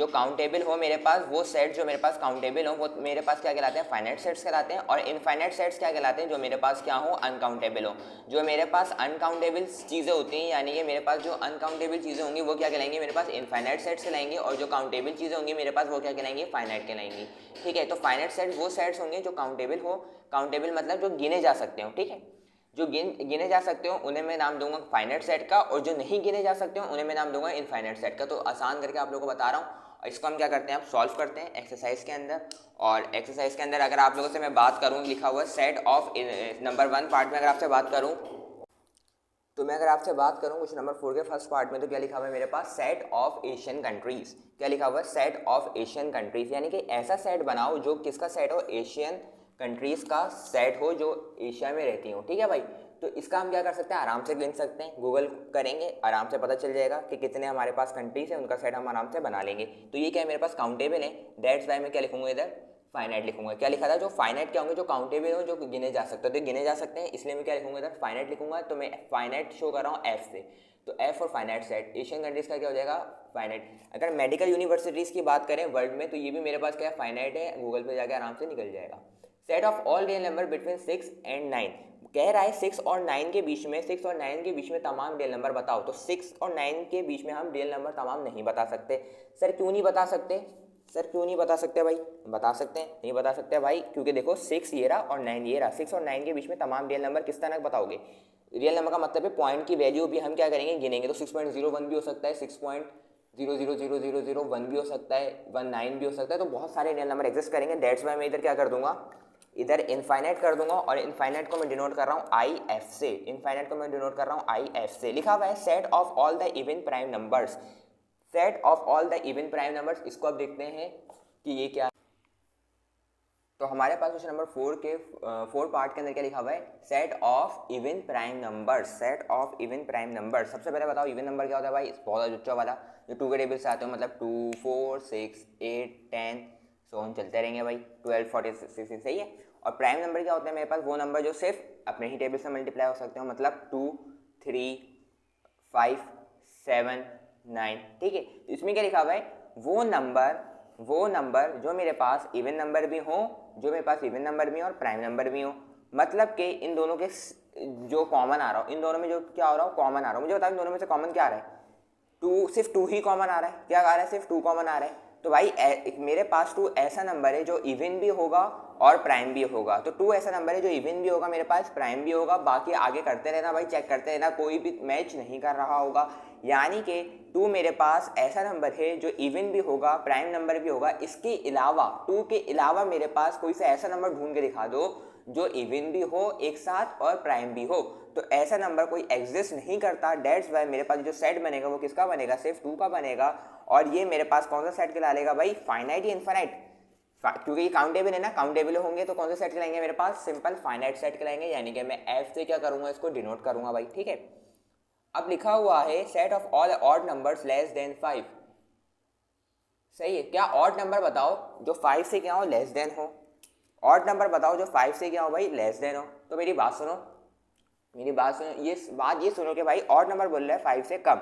काउंटेबल हो मेरे पास, वो सेट जो मेरे पास काउंटेबल हो, वो मेरे पास क्या कहलाते हैं, फाइनाइट सेट्स कहलाते हैं। और इनफाइनाइट सेट्स क्या कहलाते हैं, जो मेरे पास क्या हो, अनकाउंटेबल हो। जो मेरे पास अनकाउंटेबल चीज़ें होती हैं, यानी कि मेरे पास जो अनकाउंटेबल चीज़ें होंगी वो क्या कहलाएंगी, मेरे पास इनफाइनाइट सेट्स कहलाएंगे। और जो काउंटेबल चीज़ें होंगी मेरे पास वो क्या कहलाएंगी, फाइनाइट कहलाएंगी, ठीक है। तो फाइनाइट सेट वो सेट्स होंगे जो काउंटेबल हो, काउंटेबल मतलब जो गिने जा सकते हो, ठीक है। जो गिने जा सकते हो उन्हें मैं नाम दूंगा फाइनाइट सेट का, और जो नहीं गिने जा सकते हो उन्हें मैं नाम दूंगा इनफाइनाइट सेट का। तो आसान करके आप लोगों को बता रहा हूँ। इसको हम क्या करते हैं, आप सॉल्व करते हैं एक्सरसाइज के अंदर। और एक्सरसाइज के अंदर अगर आप लोगों से मैं बात करूँ, लिखा हुआ सेट ऑफ नंबर 1 पार्ट में अगर आपसे बात करूँ, तो मैं अगर आपसे बात करूँ क्वेश्चन नंबर 4 के फर्स्ट पार्ट में, तो क्या लिखा हुआ है मेरे पास, सेट ऑफ एशियन कंट्रीज। क्या लिखा हुआ है, सेट ऑफ एशियन कंट्रीज, यानी कि ऐसा सेट बनाओ जो किसका सेट हो, एशियन कंट्रीज का सेट हो जो एशिया में रहती हो, ठीक है भाई। तो इसका हम क्या कर सकते हैं, आराम से गिन सकते हैं, गूगल करेंगे आराम से पता चल जाएगा कि कितने हमारे पास कंट्रीज है, उनका सेट हम आराम से बना लेंगे। तो ये क्या है मेरे पास काउंटेबल है, दैट्स वाई मैं क्या लिखूंगा इधर, फाइनाइट लिखूंगा। क्या लिखा था, जो फाइनाइट क्या होंगे, जो काउंटेबल हो, जो गिने जा सकते हैं, तो गिने जा सकते हैं, इसलिए मैं क्या लिखूंगा इधर, फाइनाइट लिखूंगा। तो मैं फाइनाइट शो कर रहा हूँ एफ से, तो एफ और फाइनाइट सेट एशियन कंट्रीज का क्या हो जाएगा, फाइनाइट। अगर मेडिकल यूनिवर्सिटीज़ की बात करें वर्ल्ड में, तो ये भी मेरे पास क्या है, फाइनाइट है, गूगल पे जाके आराम से निकल जाएगा। Set of all real number between 6 and 9, कह रहा है 6 और 9 के बीच में, 6 और 9 के बीच में तमाम रियल नंबर बताओ। तो 6 और 9 के बीच में हम रियल नंबर तमाम नहीं बता सकते। सर क्यों नहीं बता सकते, सर क्यों नहीं बता सकते भाई, बता सकते हैं, नहीं बता सकते भाई, क्योंकि देखो 6 ये रहा और 9 ये रहा, 6 और 9 के बीच में तमाम रियल नंबर किस तरह बताओगे। रियल नंबर का मतलब है पॉइंट की वैल्यू भी हम क्या करेंगे, गिनेंगे। तो 6.01 भी हो सकता है, 6.000001 भी हो सकता है, 19 भी हो सकता है। तो बहुत सारे रियल नंबर एग्जिस्ट करेंगे, दैट्स वाई मैं इधर क्या कर दूंगा, इधर इनफाइनाइट कर दूंगा। और इनफाइनाइट को मैं डिनोट कर रहा हूँ आई एफ से, इनफाइनाइट को मैं डिनोट कर रहा हूँ आई एफ से। लिखा हुआ है set of all the even prime numbers, set of all the even prime numbers. इसको अब देखते हैं कि ये क्या है। तो हमारे पास क्वेश्चन नंबर 4 के 4 पार्ट के अंदर क्या लिखा हुआ है, set of even prime numbers, set of even prime numbers. सबसे पहले बताओ इवन नंबर क्या होता है भाई, बहुत अच्छा वाला जो 2 के टेबल से आते हो, मतलब 2 4 6 8 10 सो ऑन चलते रहेंगे भाई, 12 14 16 सही है। और प्राइम नंबर क्या होता है मेरे पास, वो नंबर जो सिर्फ अपने ही टेबल से मल्टीप्लाई हो सकते हो, मतलब 2 3 5 7 9, ठीक है। तो इसमें क्या लिखा हुआ है, वो नंबर जो मेरे पास इवन नंबर भी हो, जो मेरे पास इवन नंबर भी हो और प्राइम नंबर भी हो, मतलब कि इन दोनों के जो कॉमन आ रहा हो, इन दोनों में जो क्या हो रहा हो, कॉमन आ रहा हो। मुझे बताओ इन दोनों में से कॉमन क्या आ रहा है, 2, सिर्फ 2 ही कॉमन आ रहा है। क्या आ रहा है, सिर्फ 2 कॉमन आ रहा है। तो भाई मेरे पास 2 ऐसा नंबर है जो इवन भी होगा और प्राइम भी होगा। तो 2 ऐसा नंबर है जो इवन भी होगा मेरे पास, प्राइम भी होगा। बाकी आगे करते रहना भाई, चेक करते रहना, कोई भी मैच नहीं कर रहा होगा। यानी कि 2 मेरे पास ऐसा नंबर है जो इवन भी होगा, प्राइम नंबर भी होगा। इसके अलावा 2 के अलावा मेरे पास कोई सा ऐसा नंबर ढूंढ के दिखा दो जो इवन भी हो एक साथ और प्राइम भी हो। तो ऐसा नंबर कोई एग्जिस्ट नहीं करता। डेट्स वाई मेरे पास जो सेट बनेगा वो किसका बनेगा, सिर्फ 2 का बनेगा। और ये मेरे पास कौन सा सेट कहला लेगा भाई, फाइनाइट या इनफाइनाइट, क्योंकि ये काउंटेबल है ना, काउंटेबल होंगे तो कौन से सेट कहलाएंगे मेरे पास, सिंपल फाइनाइट सेट कहलाएंगे। यानी कि मैं एफ से क्या करूंगा, इसको डिनोट करूंगा भाई, ठीक है। अब लिखा हुआ है set of all odd numbers less then 5, सही है। क्या ऑड नंबर बताओ जो 5 से क्या हो, लेस देन हो। ऑड नंबर बताओ जो 5 से क्या हो भाई, लेस देन हो। तो मेरी बात सुनो, ये सुनो कि भाई ऑड नंबर बोल रहा है 5 से कम।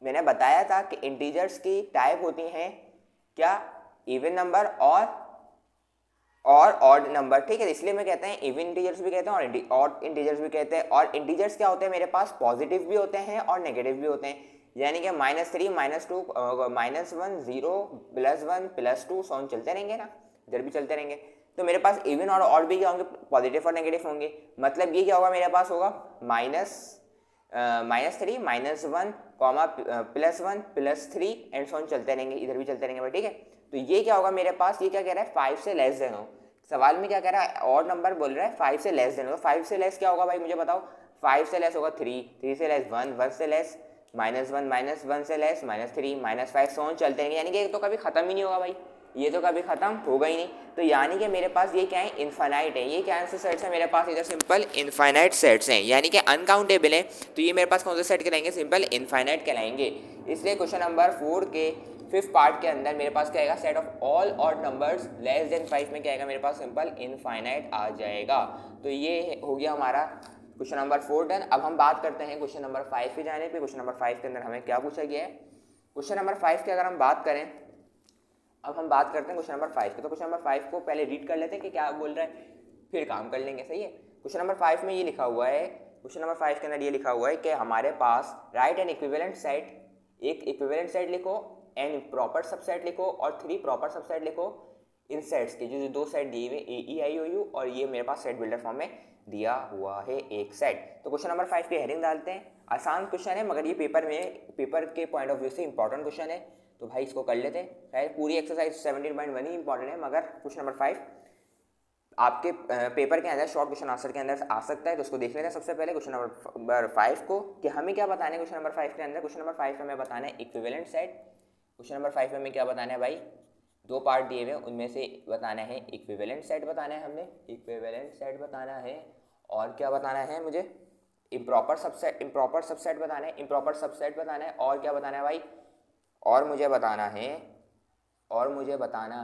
मैंने बताया था कि इंटीजर्स की टाइप होती हैं क्या, इवन नंबर और ऑड नंबर, ठीक है। इसलिए मैं कहते हैं इवन इंटीजर्स भी कहते हैं और ऑड इंटीजर्स भी कहते हैं। और इंटीजर्स क्या होते हैं मेरे पास, पॉजिटिव भी होते हैं और नेगेटिव भी होते हैं। यानी कि -3 -2 -1 0 +1 +2 सॉन चलते रहेंगे ना, इधर भी चलते रहेंगे। तो मेरे पास इवन और ऑड भी क्या होंगे, पॉजिटिव और नेगेटिव होंगे। मतलब ये क्या होगा मेरे पास होगा -3 -1 +1 +3 एंड सॉन चलते रहेंगे, इधर भी चलते रहेंगे भाई, ठीक है। तो ये क्या होगा मेरे पास, ये क्या कह रहा है, 5 से लेस देन हो। सवाल में क्या कह रहा है, ऑड नंबर बोल रहा है 5 से लेस देन हो। तो 5 से लेस क्या होगा भाई, मुझे बताओ। 5 से लेस होगा 3, 3 से लेस 1, 1 से लेस -1, -1 से लेस -3 -5 सॉन चलते रहेंगे। यानी कि तो कभी खत्म ही नहीं होगा भाई, ये तो कभी खत्म होगा ही नहीं। तो यानी कि मेरे पास ये क्या है, इनफाइनाइट है। ये क्या से सेट्स है मेरे पास, इधर सिंपल इनफाइनाइट सेट्स हैं, यानी कि अनकाउंटेबल है। तो ये मेरे पास कौन से सेट कहलाएंगे, सिंपल इनफाइनाइट कहलाएंगे। इसलिए क्वेश्चन नंबर 4 के 5th पार्ट के अंदर मेरे पास क्या आएगा, set of all odd numbers less then 5 में क्या आएगा मेरे पास, सिंपल इनफाइनाइट आ जाएगा। तो ये हो गया हमारा क्वेश्चन नंबर 4 डन। अब हम बात करते हैं क्वेश्चन नंबर 5 पे जाने पे। क्वेश्चन नंबर 5 के अंदर हमें क्या पूछा गया है, क्वेश्चन नंबर 5 की अगर हम बात करें, अब हम बात करते हैं क्वेश्चन नंबर 5 की। तो क्वेश्चन नंबर 5 को पहले रीड कर लेते हैं कि क्या बोल रहा है, फिर काम कर लेंगे, सही है। क्वेश्चन नंबर 5 में ये लिखा हुआ है, क्वेश्चन नंबर 5 के अंदर ये लिखा हुआ है कि हमारे पास राइट एन इक्विवेलेंट सेट, एक इक्विवेलेंट सेट लिखो, एन प्रॉपर सबसेट लिखो और 3 प्रॉपर सबसेट लिखो इन सेट्स के, जो 2 सेट दिए हुए AEIOU, और ये मेरे पास सेट बिल्डर फॉर्म में दिया हुआ है एक सेट। तो क्वेश्चन नंबर 5 पे हेडिंग डालते हैं। आसान क्वेश्चन है मगर ये पेपर के पॉइंट ऑफ व्यू से इंपॉर्टेंट क्वेश्चन है, तो भाई इसको कर लेते हैं। खैर पूरी एक्सरसाइज 17.1 ही इंपॉर्टेंट है, मगर क्वेश्चन नंबर 5 आपके पेपर के अंदर शॉर्ट क्वेश्चन आंसर के अंदर आ सकता है, तो उसको देख लेते हैं। सबसे पहले क्वेश्चन नंबर 5 को कि हमें क्या बताना है क्वेश्चन नंबर 5 के अंदर। क्वेश्चन नंबर 5 में हमें बताना है इक्विवेलेंट सेट। क्वेश्चन नंबर 5 में हमें क्या बताना है भाई, 2 पार्ट दिए हुए, उनमें से बताना है इक्विवेलेंट सेट, बताना है हमने इक्विवेलेंट सेट बताना है। और क्या बताना है मुझे, इम्प्रॉपर सबसेट बताना है, इम्प्रॉपर सबसेट बताना है। और क्या बताना है भाई, और मुझे बताना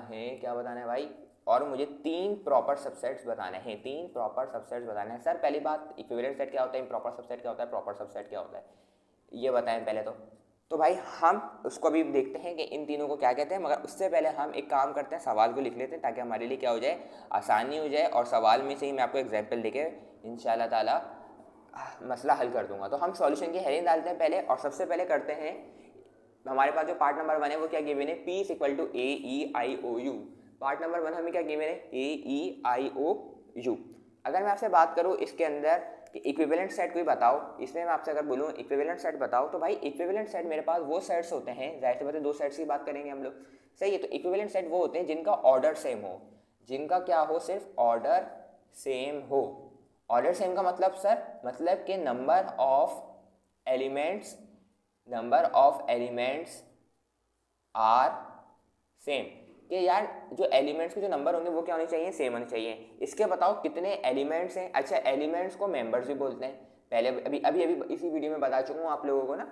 है क्या बताना है भाई, और मुझे 3 प्रॉपर सबसेट्स बताने हैं, 3 प्रॉपर सबसेट्स बताने हैं। सर पहली बात, इक्विवेलेंट सेट क्या होता है, इम्प्रॉपर सबसेट क्या होता है, प्रॉपर सबसेट क्या होता है, ये बताएं पहले तो भाई हम उसको भी देखते हैं कि इन तीनों को क्या कहते हैं। मगर उससे पहले हम एक काम करते हैं, सवाल को लिख लेते हैं ताकि हमारे लिए क्या हो जाए, आसानी हो जाए। और सवाल में से ही मैं आपको एग्जाम्पल देके इंशाल्लाह ताला मसला हल कर दूंगा। तो हम सॉल्यूशन की हेडिंग डालते हैं पहले, और सबसे पहले करते हैं, हमारे पास जो पार्ट नंबर 1 है वो क्या गिवन है, P = AEIOU। पार्ट नंबर 1 हमें क्या गिवन है, AEIOU। अगर मैं आपसे बात करूँ इसके अंदर कि इक्विवेलेंट सेट कोई बताओ, इसमें मैं आपसे अगर बोलूँ इक्विवेलेंट सेट बताओ, तो भाई इक्विवेलेंट सेट मेरे पास वो सेट्स होते हैं, जाहिर सी बात है 2 सेट्स की बात करेंगे हम लोग, सही है। तो इक्विवेलेंट सेट वो होते हैं जिनका ऑर्डर सेम हो, जिनका क्या हो, सिर्फ ऑर्डर सेम हो। ऑर्डर सेम का मतलब सर, मतलब कि number of elements are same, कि यार जो एलिमेंट्स के जो नंबर होंगे वो क्या होने चाहिए, सेम होने चाहिए। इसके बताओ कितने एलिमेंट्स हैं। अच्छा, एलिमेंट्स को मेंबर्स भी बोलते हैं, पहले अभी अभी अभी इसी वीडियो में बता चुका हूँ आप लोगों को ना।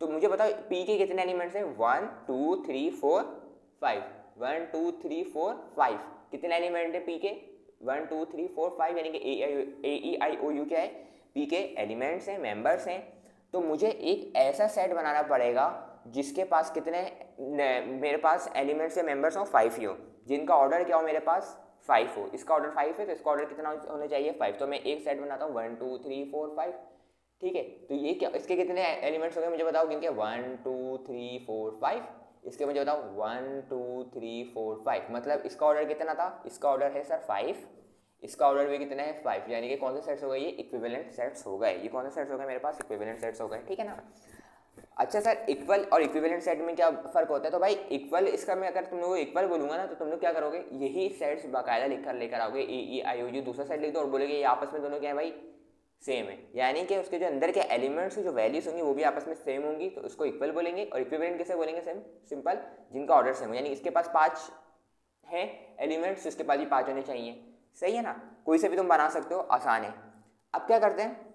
तो मुझे बताओ पी के कितने एलिमेंट्स हैं, 1 2 3 4 5, 1 2 3 4 5, कितने एलिमेंट है पी के, 1 2 3 4 5, यानी कि ए ई आई ओ यू क्या है, पी के एलिमेंट्स हैं, मेंबर्स हैं। तो मुझे एक ऐसा सेट बनाना पड़ेगा जिसके पास कितने मेरे पास एलिमेंट्स या मेंबर्स हो, 5 ही हो, जिनका ऑर्डर क्या हो मेरे पास 5 हो। इसका ऑर्डर 5 है तो इसका ऑर्डर कितना होना चाहिए, 5। तो मैं एक सेट बनाता हूँ 1 2 3 4 5, ठीक है। तो ये क्या, इसके कितने एलिमेंट्स हो गए मुझे बताओ, किनके, 1 2 3 4 5। इसके मुझे बताओ 1 2 3 4 5, मतलब इसका ऑर्डर कितना था, इसका ऑर्डर है सर 5, इसका ऑर्डर भी कितना है 5, यानी कि कौन से सेट्स हो गए, ये इक्विवेलेंट सेट्स हो गए। ये कौन से सेट्स हो गए मेरे पास, इक्विवेलेंट सेट्स हो गए, ठीक है ना। अच्छा सर, इक्वल और इक्विवेलेंट सेट में क्या फ़र्क होता है, तो भाई इक्वल, इसका मैं अगर तुम लोग को इक्वल बोलूँगा ना तो तुम लोग क्या करोगे, यही सेट्स बाकायदा लिख कर लेकर आओगे, ए ई आई ओ यू, दूसरा सेट लिख दो और बोलोगे ये आपस में दोनों क्या है भाई, सेम है। यानी कि उसके जो अंदर के एलिमेंट्स की जो वैल्यूज होंगी वो भी आपस में सेम होंगी, तो उसको इक्वल बोलेंगे। और इक्विवेलेंट किसे बोलेंगे, सेम, सिंपल, जिनका ऑर्डर सेम हो, यानी इसके पास 5 हैं एलिमेंट्स, इसके पास भी 5 होने चाहिए, सही है ना। कोई से भी तुम बना सकते हो, आसान है। अब क्या करते हैं,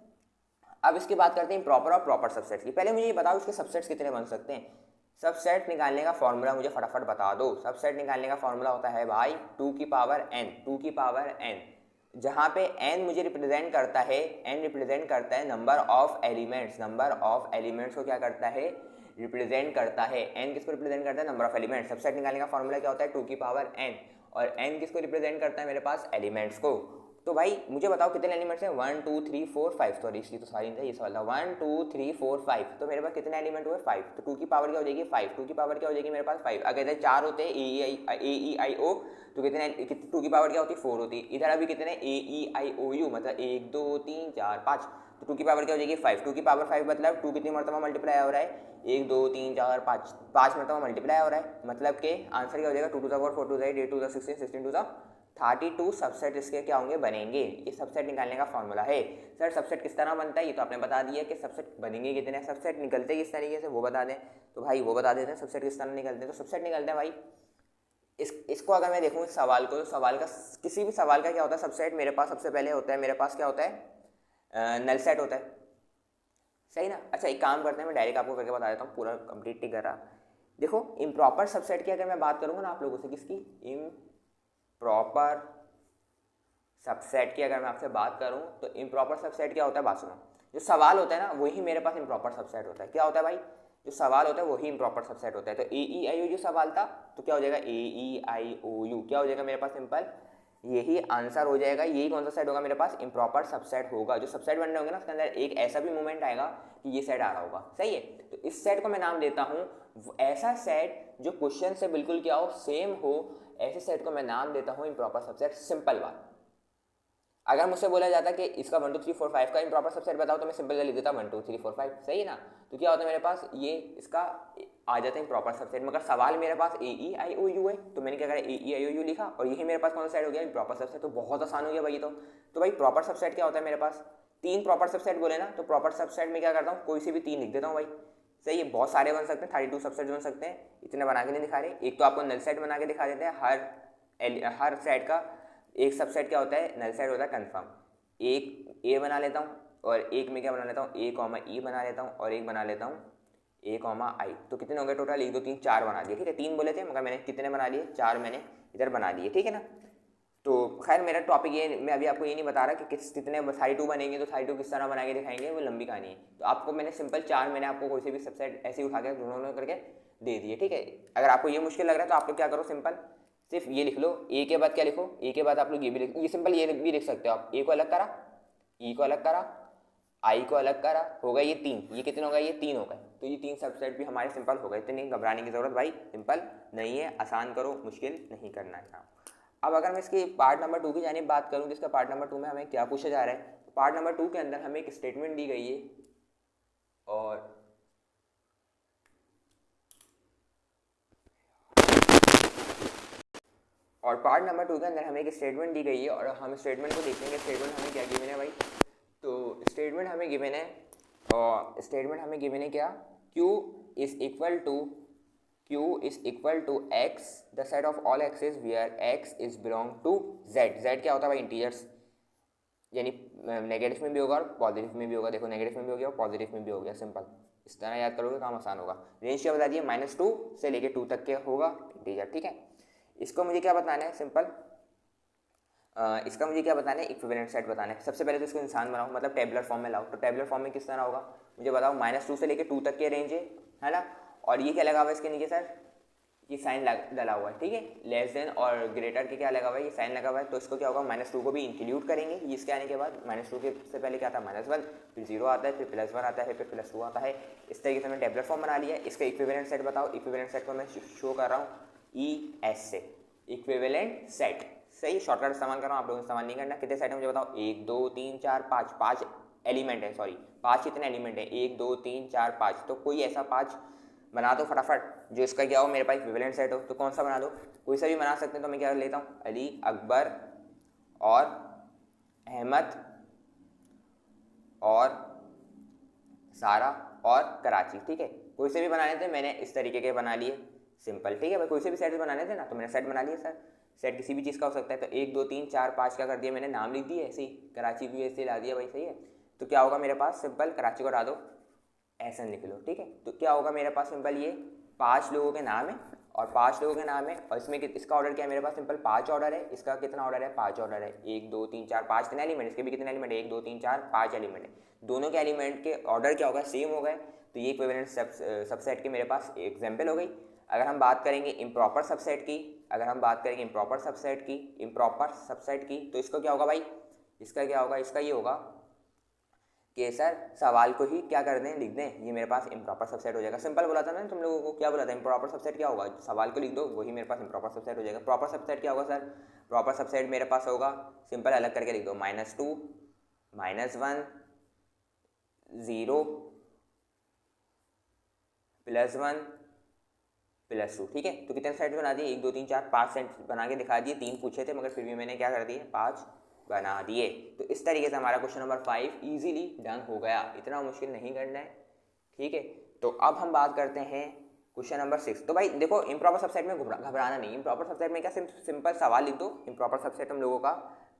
अब इसकी बात करते हैं प्रॉपर और प्रॉपर सबसेट की। पहले मुझे ये बताओ इसके सबसेट्स कितने बन सकते हैं। सबसेट निकालने का फॉर्मूला मुझे फटाफट बता दो। सबसेट निकालने का फॉर्मूला होता है भाई 2 की पावर n, 2 की पावर n, जहाँ पे n मुझे रिप्रेजेंट करता है, n रिप्रेजेंट करता है number of elements, number of elements को क्या करता है, रिप्रेजेंट करता है। n किसको रिप्रेजेंट करता है, नंबर ऑफ एलिमेंट्स। सबसेट निकालने का फॉर्मूला क्या होता है, 2 की पावर n, और n किसको रिप्रेजेंट करता है मेरे पास, एलिमेंट्स को। तो भाई मुझे बताओ कितने एलिमेंट्स हैं, 1 2 3 4 5, सॉरी इसकी तो सारी नहीं, ये सवाल था, 1 2 3 4 5, तो मेरे पास कितने एलिमेंट हुए, 5। तो 2 की पावर क्या हो जाएगी, 5, 2 की पावर क्या हो जाएगी मेरे पास 5। अगर 4 होते ए ई आई ओ तो कितने, 2 की पावर क्या होती, 4 होती। इधर अभी कितने, ए ई आई ओ यू, मतलब 1 2 3 4 5, तो 2 की पावर क्या हो जाएगी 5। 2 की पावर 5 मतलब 2 कितनी मरतबा मल्टीप्लाई हो रहा है, 1 2 3 4 5, 5 मरतबा मल्टीप्लाई हो रहा है, मतलब कि आंसर क्या हो जाएगा, 2 to the 4 4 to the 8 8 to the 16 16 to the 32 subset इसके क्या होंगे, बनेंगे। ये सबसेट निकालने का फॉर्मूला है। सर सबसेट किस तरह बनता है, ये तो आपने बता दिया कि सबसेट बनेंगे कितने, सबसेट निकलते किस तरीके से वो बता दें, तो भाई वो बता देते हैं सबसेट किस तरह निकलते हैं। तो सबसेट निकलते हैं भाई, इसको अगर मैं देखूँ इस सवाल को, तो सवाल का, किसी भी सवाल का क्या होता है सबसेट, मेरे पास सबसे पहले होता है, मेरे पास क्या होता है, नल सेट होता है, सही ना। अच्छा एक काम करते हैं, मैं डायरेक्ट आपको करके बता देता हूँ, पूरा कंप्लीट नहीं कर रहा। देखो इम्प्रॉपर सबसेट की अगर मैं बात करूँगा ना आप लोगों से, किसकी, इम्प्रॉपर सबसेट की अगर मैं आपसे बात करूं तो इम्प्रॉपर सबसेट क्या होता है, बात सुनो। जो सवाल होता है ना वही मेरे पास इम्प्रॉपर सबसेट होता है। क्या होता है भाई, जो सवाल होता है वही इम्प्रॉपर सबसेट होता है। तो ए ई आई ओ यू सवाल था, तो क्या हो जाएगा, ए ई आई ओ यू क्या हो जाएगा मेरे पास, सिंपल यही आंसर हो जाएगा। यही कौन सा सेट होगा मेरे पास, इम्प्रॉपर सबसेट होगा। जो सबसेट बन रहे होंगे ना उसके अंदर एक ऐसा भी मोमेंट आएगा कि ये सेट आ रहा होगा, सही है। तो इस सेट को मैं नाम देता हूँ, ऐसा सेट जो क्वेश्चन से बिल्कुल क्या हो, सेम हो, ऐसे सेट को मैं नाम देता हूँ इम्प्रॉपर सबसेट। सिंपल बात। अगर मुझसे बोला जाता कि इसका 1 2 3 4 5 का इम्प्रॉपर सबसेट बताओ, तो मैं सिंपल लिख देता 1 2 3 4 5, सही है ना। तो क्या होता है मेरे पास, ये इसका आ जाता है इम्प्रॉपर सबसेट। मगर सवाल मेरे पास ए ई आई ओ यू है, तो मैंने क्या करा, ए ई आई ओ यू लिखा, और यही मेरे पास कौन सा सेट हो गया, इम्प्रॉपर सबसेट। तो बहुत आसान हो गया भाई। तो भाई प्रॉपर सबसेट क्या होता है मेरे पास, 3 प्रॉपर सबसेट बोले ना, तो प्रॉपर सबसेट में क्या करता हूँ, कोई से भी 3 लिख देता हूँ भाई, सही है। बहुत सारे बन सकते हैं, 32 सबसेट बन सकते हैं, इतने बना के नहीं दिखा रहे। एक तो आपको नल सेट बना के दिखा देते हैं, हर सेट का एक सबसेट क्या होता है, नल सेट होता है कन्फर्म। एक ए बना लेता हूँ, और एक में क्या बना लेता हूँ, ए कॉमा ई बना लेता हूँ, और एक बना लेता हूँ ए कॉमा आई। तो कितने हो गए टोटल, 1 2 3 4 बना दिए, ठीक है। 3 बोले थे मगर मैंने कितने बना लिए, 4 मैंने इधर बना दिए, ठीक है ना। तो खैर मेरा टॉपिक ये, मैं अभी आपको ये नहीं बता रहा कि कितने 32 बनेंगे, तो 32 किस तरह बना के दिखाएंगे, वो लंबी कहानी है। तो आपको मैंने सिंपल 4 मैंने आपको कोई से भी सबसेट ऐसे ही उठा के दोनों करके दे दिए, ठीक है। अगर आपको ये मुश्किल लग रहा है तो आप लोग क्या करो, सिंपल सिर्फ ये लिख लो, ए के बाद क्या लिखो, ए के बाद आप लोग ये भी लिख, ये सिंपल ये भी लिख सकते हो आप, ए को अलग करा, ई को अलग करा, आई को अलग करा, हो गए ये 3। ये कितने हो गए, ये 3 हो गए। तो ये 3 सबसेट भी हमारे सिंपल हो गए। इतनी घबराने की जरूरत भाई सिंपल नहीं है, आसान करो, मुश्किल नहीं करना है काम। अब अगर मैं इसकी पार्ट नंबर 2 की जानिब बात करूँ कि इसका पार्ट नंबर 2 में हमें क्या पूछा जा रहा है, तो पार्ट नंबर 2 के अंदर हमें एक स्टेटमेंट दी गई है, और पार्ट नंबर 2 के अंदर हमें एक स्टेटमेंट दी गई है, और हम स्टेटमेंट को देखेंगे। स्टेटमेंट हमें क्या गिवन है भाई, तो स्टेटमेंट हमें गिवन है, और स्टेटमेंट हमें गिवन है क्या, Q Q is equal to x the set of all x's where x is belong to z। z क्या होता है भाई? इंटीजर्स, यानी नेगेटिव में भी होगा और पॉजिटिव में भी होगा। देखो नेगेटिव में भी हो गया और पॉजिटिव में भी हो गया। सिंपल, इस तरह याद करोगे काम आसान होगा। रेंज क्या बता दिए? -2 से लेके 2 तक के होगा इंटीजर, ठीक है। इसको मुझे क्या बताना है? सिंपल, इसका मुझे क्या बताना है? इक्विवेलेंट सेट बताना है। सबसे पहले तो इसको इंसान बनाओ, मतलब टेबुलर फॉर्म में लाओ। तो टेबुलर फॉर्म में किस तरह होगा मुझे बताओ? -2 से लेके 2 तक के रेंज है ना। और ये क्या लगा हुआ है इसके नीचे सर? ये साइन डला हुआ है, ठीक है। लेस देन और ग्रेटर के क्या लगा हुआ है? ये साइन लगा हुआ है। तो इसको क्या होगा? -2 को भी इंक्लूड करेंगे। इसके आने के बाद -2 के से पहले क्या था? -1, फिर 0 आता है, फिर +1 आता है, फिर +2 आता है। इस तरीके से मैंने टेबुलर फॉर्म बना लिया है। इसका इक्विवेलेंट सेट बताओ। इक्विवेलेंट सेट को मैं शो कर रहा हूँ ES से, इक्विवेलेंट सेट। सही, शॉर्टकट इस्तेमाल कर रहा हूँ, आप लोगों ने इस्तेमाल नहीं करना। कितने सेट है मुझे बताओ? 1 2 3 4 5, 5 एलिमेंट है, सॉरी 5 कितने एलिमेंट है? 1 2 3 4 5। तो कोई ऐसा 5 बना दो फटाफट जो इसका क्या हो, मेरे पास इक्विवेलेंट सेट हो। तो कौन सा बना दो? कोई सा भी बना सकते हैं। तो मैं क्या लेता हूँ? अली, अकबर और अहमद और सारा और कराची, ठीक है। कोई से भी बनाने थे, मैंने इस तरीके के बना लिए। सिंपल, ठीक है भाई। कोई से भी सेट बनाने थे ना, तो मैंने सेट बना लिया सर। सेट किसी भी चीज़ का हो सकता है। तो 1 2 3 4 5 क्या कर दिया मैंने? नाम लिख दिए ऐसे ही। कराची भी ऐसे ला दिया भाई, सही है। तो क्या होगा मेरे पास? सिंपल, कराची को हटा दो, ऐसा लिख लो, ठीक है। तो क्या होगा मेरे पास? सिंपल, ये 5 लोगों के नाम है और 5 लोगों के नाम है। और इसमें इसका ऑर्डर क्या है मेरे पास? सिंपल 5 ऑर्डर है। इसका कितना ऑर्डर है? 5 ऑर्डर है। 1 2 3 4 5 कितने एलिमेंट? इसके भी कितने एलिमेंट है? 1 2 3 4 5 एलिमेंट है। दोनों के एलिमेंट के ऑर्डर क्या होगा? सेम हो गए। तो ये इक्विवेलेंट सबसेट के मेरे पास एग्जाम्पल हो गई। अगर हम बात करेंगे इम्प्रॉपर सबसेट की, इम्प्रॉपर सबसेट की, तो इसको क्या होगा भाई? इसका क्या होगा? इसका ये होगा कि सर सवाल को ही क्या कर दें? लिख दें। ये मेरे पास इम्प्रॉपर सबसेट हो जाएगा। सिंपल बोला था ना तुम लोगों को, क्या बोला था? इम्प्रॉपर सबसेट क्या होगा? सवाल को लिख दो, वही मेरे पास इम्प्रॉपर सबसेट हो जाएगा। प्रॉपर सबसेट क्या होगा सर? प्रॉपर सबसेट मेरे पास होगा, सिंपल अलग करके लिख दो, -2 -1 0 +1 +2, ठीक है। तो कितने सेट बना दिए? 1 2 3 4 5 सेट बना के दिखा दिए। 3 पूछे थे मगर फिर भी मैंने क्या कर दिए? 5 बना दिए। तो इस तरीके से हमारा क्वेश्चन नंबर 5 इजीली डन हो गया। इतना मुश्किल नहीं करना है, ठीक है। तो अब हम बात करते हैं क्वेश्चन नंबर 6। तो भाई देखो, इम्प्रॉपर सबसेट में घबराना नहीं। इम्प्रॉपर सबसेट में क्या सिंपल सवाल लिख दो, इम्प्रॉपर सबसेट हम लोगों का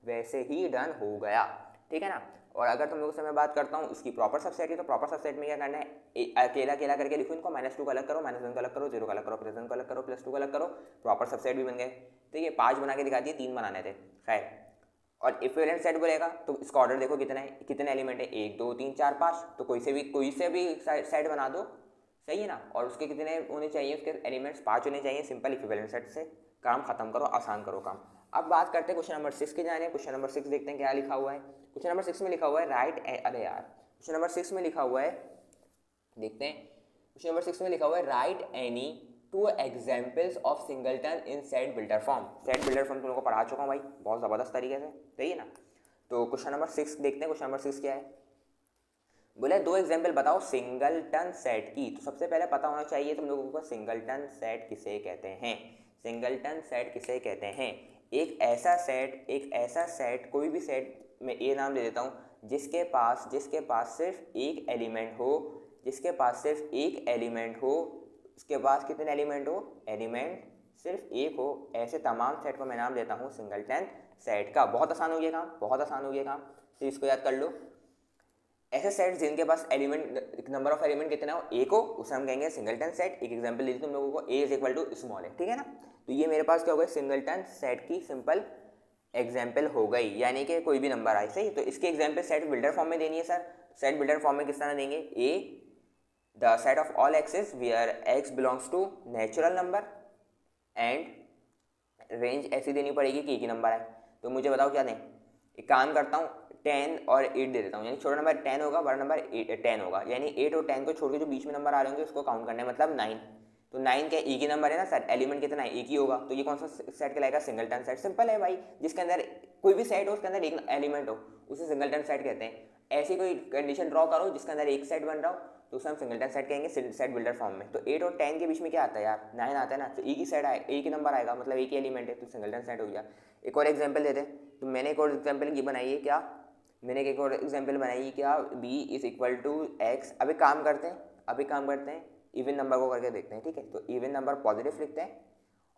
वैसे ही डन हो गया, ठीक है ना। और अगर तुम लोगों से मैं बात करता हूँ इसकी प्रॉपर सबसेट की, तो प्रॉपर सबसेट में क्या करना है? अकेला अकेला करके लिखो इनको। -2 का अलग करो, -1 का अलग करो, 0 का अलग करो, +1 का अलग करो, +2 का अलग करो। प्रॉपर सबसेट भी बन गए, ठीक है। 5 बना के दिखा दिए, 3 बनाने थे, खैर। और इक्विवेलेंट सेट बोलेगा तो इसका ऑर्डर देखो कितना है, कितने एलिमेंट है? 1 2 3 4 5। तो कोई से भी सेट बना दो, सही है ना। और उसके कितने होने चाहिए? उसके एलिमेंट्स 5 होने चाहिए। सिंपल, इक्विवेलेंट सेट से काम खत्म करो, आसान करो काम। अब बात करते हैं क्वेश्चन नंबर 6 के जाने। क्वेश्चन नंबर 6 देखते हैं क्या लिखा हुआ है। क्वेश्चन नंबर 6 में लिखा हुआ है अरे यार, क्वेश्चन नंबर 6 में लिखा हुआ है, देखते हैं। क्वेश्चन नंबर 6 में लिखा हुआ है right any 2 examples of singleton in set builder form. Set builder form तुम लोगों को पढ़ा चुका हूँ भाई, बहुत ज़बरदस्त तरीके से, सही है ना। तो क्वेश्चन नंबर 6 देखते हैं। क्वेश्चन नंबर 6 क्या है? बोले 2 एग्जाम्पल बताओ सिंगलटन सेट की। तो सबसे पहले पता होना चाहिए तुम लोगों को सिंगलटन सेट किसे कहते हैं। सिंगलटन सेट किसे कहते हैं? एक ऐसा सेट, कोई भी सेट में ए नाम ले देता हूँ, जिसके पास सिर्फ एक एलिमेंट हो, उसके पास कितने एलिमेंट हो? एलिमेंट सिर्फ एक हो। ऐसे तमाम सेट को मैं नाम देता हूँ सिंगलटन सेट का। बहुत आसान हो गया काम, तो इसको याद कर लो। ऐसे सेट जिनके पास नंबर ऑफ एलिमेंट कितना हो? एक हो, उसे हम कहेंगे सिंगलटन सेट। एक एग्जांपल दे दी तुम लोगों को, ए इज इक्वल टू स्मॉल है, ठीक है ना। तो ये मेरे पास क्या हो गया? सिंगलटन सेट की सिंपल एग्जाम्पल हो गई, यानी कि कोई भी नंबर आए, सही। तो इसके एग्जाम्पल सेट बिल्डर फॉर्म में देनी है सर। सेट बिल्डर फॉर्म में किस तरह देंगे? A the set of all xs where x belongs to natural number and range ऐसी देनी पड़ेगी कि एक ही नंबर है। तो मुझे बताओ क्या दें? एक काम करता हूँ, 10 और 8 दे देता हूँ, यानी छोटा नंबर 10 होगा, बड़ा नंबर 10 होगा। यानी 8 और 10 को छोड़ के जो बीच में नंबर आ रहे होंगे उसको काउंट करना है, मतलब 9। तो 9 क्या एक ही नंबर है ना सर, एलिमेंट कितना है? एक ही होगा। तो ये कौन सा सेट कहलाएगा? Singleton set. सिंपल है भाई, जिसके अंदर कोई भी सेट हो उसके अंदर एक एलिमेंट हो उसे सिंगलटन सेट कहते हैं। ऐसी कोई कंडीशन ड्रॉ करो जिसके अंदर एक सेट बन रहा हो तो उसे हम सिंगलटन सेट कहेंगे, सेट बिल्डर फॉर्म में। तो 8 और 10 के बीच में क्या आता है यार? 9 आता है ना। तो एक ही सेट आएगा, एक ही नंबर आएगा, मतलब एक ही एलिमेंट है, तो सिंगलटन सेट हो गया। एक और एग्जाम्पल देते हैं। तो मैंने एक और एग्जाम्पल ये बनाई है क्या? B is equal to x. अब एक काम करते हैं, इवन नंबर को करके देखते हैं, ठीक है। तो इवन नंबर पॉजिटिव लिखते हैं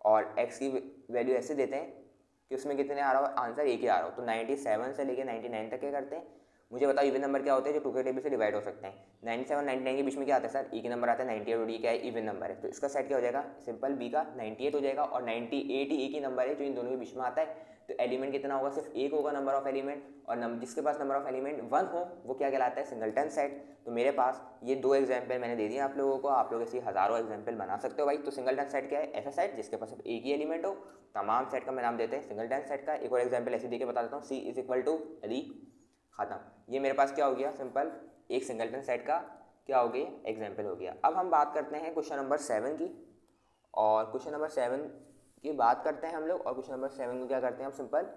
और x की वैल्यू ऐसे देते हैं कि उसमें कितने आ रहा हो, आंसर एक ही आ रहा हो। तो 97 से लेके 99 तक क्या करते हैं, मुझे बताओ इवन नंबर क्या होते हैं जो 2 के टेबल से डिवाइड हो सकते हैं। 97 99 के बीच में क्या आता है सर, एक ही नंबर आता है 98, और ये क्या है, इवन नंबर है। तो इसका सेट क्या हो जाएगा, सिंपल बी का 98 हो जाएगा, और 98 ही एक ही नंबर है जो इन दोनों के बीच में आता है। तो एलिमेंट कितना होगा, सिर्फ एक होगा नंबर ऑफ एलिमेंट, और जिसके पास नंबर ऑफ एलिमेंट 1 हो वो क्या कहलाता है, सिंगलटन सेट। तो मेरे पास ये 2 एग्जाम्पल मैंने दे दिए आप लोगों को, आप लोग ऐसे हज़ारों एग्जाम्पल बना सकते हो भाई। तो सिंगलटन सेट क्या है, ऐसा सेट जिसके पास सिर्फ एक ही एलिमेंट हो। तमाम सेट का मैं नाम देते हैं सिंगलटन सेट का। एक और एग्जाम्पल ऐसे दे के बता देता हूँ, सी इज इक्वल टू यदि खत्म। ये मेरे पास क्या हो गया, सिंपल एक सिंगलटन सेट का क्या हो गया, एग्जाम्पल हो गया। अब हम बात करते हैं क्वेश्चन नंबर 7 की, और क्वेश्चन नंबर 7 की बात करते हैं हम लोग, और क्वेश्चन नंबर 7 को क्या करते हैं हम, सिंपल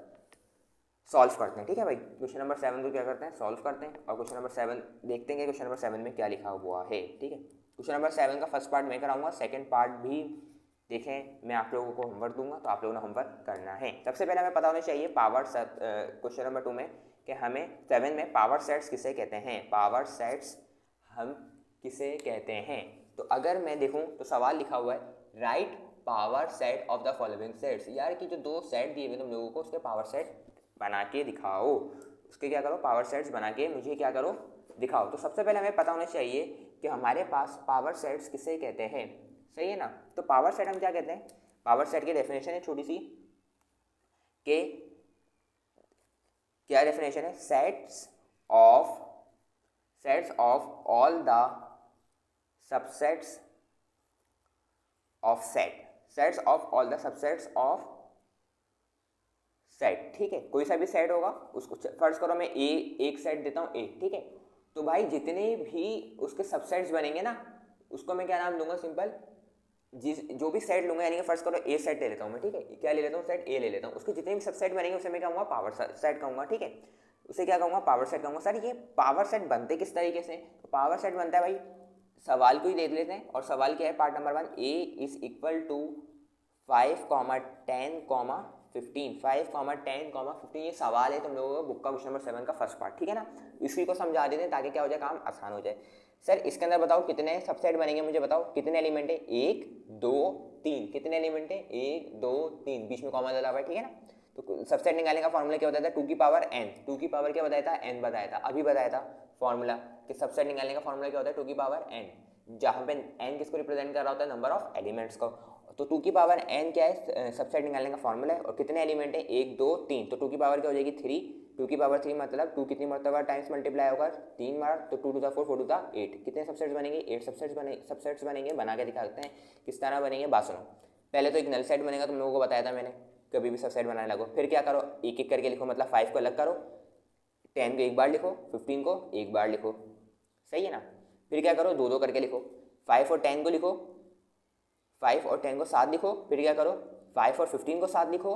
सॉल्व करते हैं, ठीक है भाई। क्वेश्चन नंबर 7 को क्या करते हैं, सॉल्व करते हैं, और क्वेश्चन नंबर 7 देखते हैं कि क्वेश्चन नंबर 7 में क्या लिखा हुआ है, ठीक है। क्वेश्चन नंबर 7 का फर्स्ट पार्ट मैं कराऊंगा, सेकंड पार्ट भी देखें मैं आप लोगों को होमवर्क दूंगा, तो आप लोगों ने होमवर्क करना है। सबसे पहले हमें पता होना चाहिए पावर क्वेश्चन नंबर 2 में कि हमें 7 में पावर सेट्स किसे कहते हैं, पावर सेट्स हम किसे कहते हैं। तो अगर मैं देखूं तो सवाल लिखा हुआ है right power set of the following sets, यार कि जो 2 सेट दिए हुए तुम लोगों को उसके पावर सेट बना के दिखाओ, उसके क्या करो, पावर सेट्स बना के मुझे क्या करो, दिखाओ। तो सबसे पहले हमें पता होना चाहिए कि हमारे पास पावर सेट्स किसे कहते हैं, सही है ना। तो पावर सेट हम क्या कहते हैं, पावर सेट की डेफिनेशन है छोटी सी, के क्या डेफिनेशन है, sets of all the subsets of set, sets of all the subsets of set, ठीक है। कोई सा भी सेट होगा उसको फर्ज करो मैं ए एक सेट देता हूँ ए, ठीक है। तो भाई जितने भी उसके सबसेट्स बनेंगे ना उसको मैं क्या नाम दूंगा, सिंपल जो भी सेट लूंगा, यानी कि फर्स्ट करो ए सेट ले लेता हूँ मैं, ठीक है। क्या ले लेता हूँ, सेट ए ले लेता हूँ, उसके जितने भी सबसेट बनेंगे उसे मैं क्या कहूँगा, पावर सेट कहूँगा, ठीक है। उसे क्या कहूँगा, पावर सेट कहूँगा। सर ये पावर सेट बनते किस तरीके से, तो पावर सेट बनता है भाई, सवाल को ही देख लेते हैं, और सवाल क्या है, part number 1, a is equal to 5, 10, 15, 5, 10, 15, ये सवाल है तुम लोगों को बुक का क्वेश्चन नंबर 7 का फर्स्ट पार्ट, ठीक है ना। इसी को समझा देते हैं ताकि क्या हो जाए, काम आसान हो जाए। सर इसके अंदर बताओ कितने सबसेट बनेंगे, मुझे बताओ कितने एलिमेंट है, 1 2 3, कितने एलिमेंट है, 1 2 3, बीच में कॉमा डाला हुआ है, ठीक है ना। तो सबसेट निकालने का फॉर्मूला क्या बताया था, 2 की पावर n, 2 की पावर क्या बताया था, n बताया था, अभी बताया था फॉर्मूला कि सबसेट निकालने का फॉर्मूला क्या होता है, 2 की पावर n, जहाँ पे n किसको रिप्रेजेंट कर रहा होता है, नंबर ऑफ एलिमेंट्स को। तो 2 की पावर n क्या है, सबसेट निकालने का फॉर्मूला है, और कितने एलिमेंट है, 1 2 3, तो 2 की पावर क्या हो जाएगी 3, 2 की पावर 3 मतलब 2 कितनी मरतबा टाइम्स मल्टीप्लाई होगा, 3 बार, तो 2 टू द 4, 4 टू द 8, कितने सबसेट्स बनेंगे, 8 सबसेट्स बनेंगे। बना के दिखाते हैं किस तरह बनेंगे, बात सुनो। पहले तो एक नल सेट बनेगा, तुम लोगों को बताया था मैंने, कभी भी सबसेट बनाने लगो, फिर क्या करो, एक एक करके लिखो, मतलब 5 को अलग करो, 10 को एक बार लिखो, 15 को एक बार लिखो, सही है ना। फिर क्या करो, 2 2 करके लिखो, 5 और 10 को लिखो, 5 और 10 को साथ लिखो, फिर क्या करो, 5 और 15 को साथ लिखो,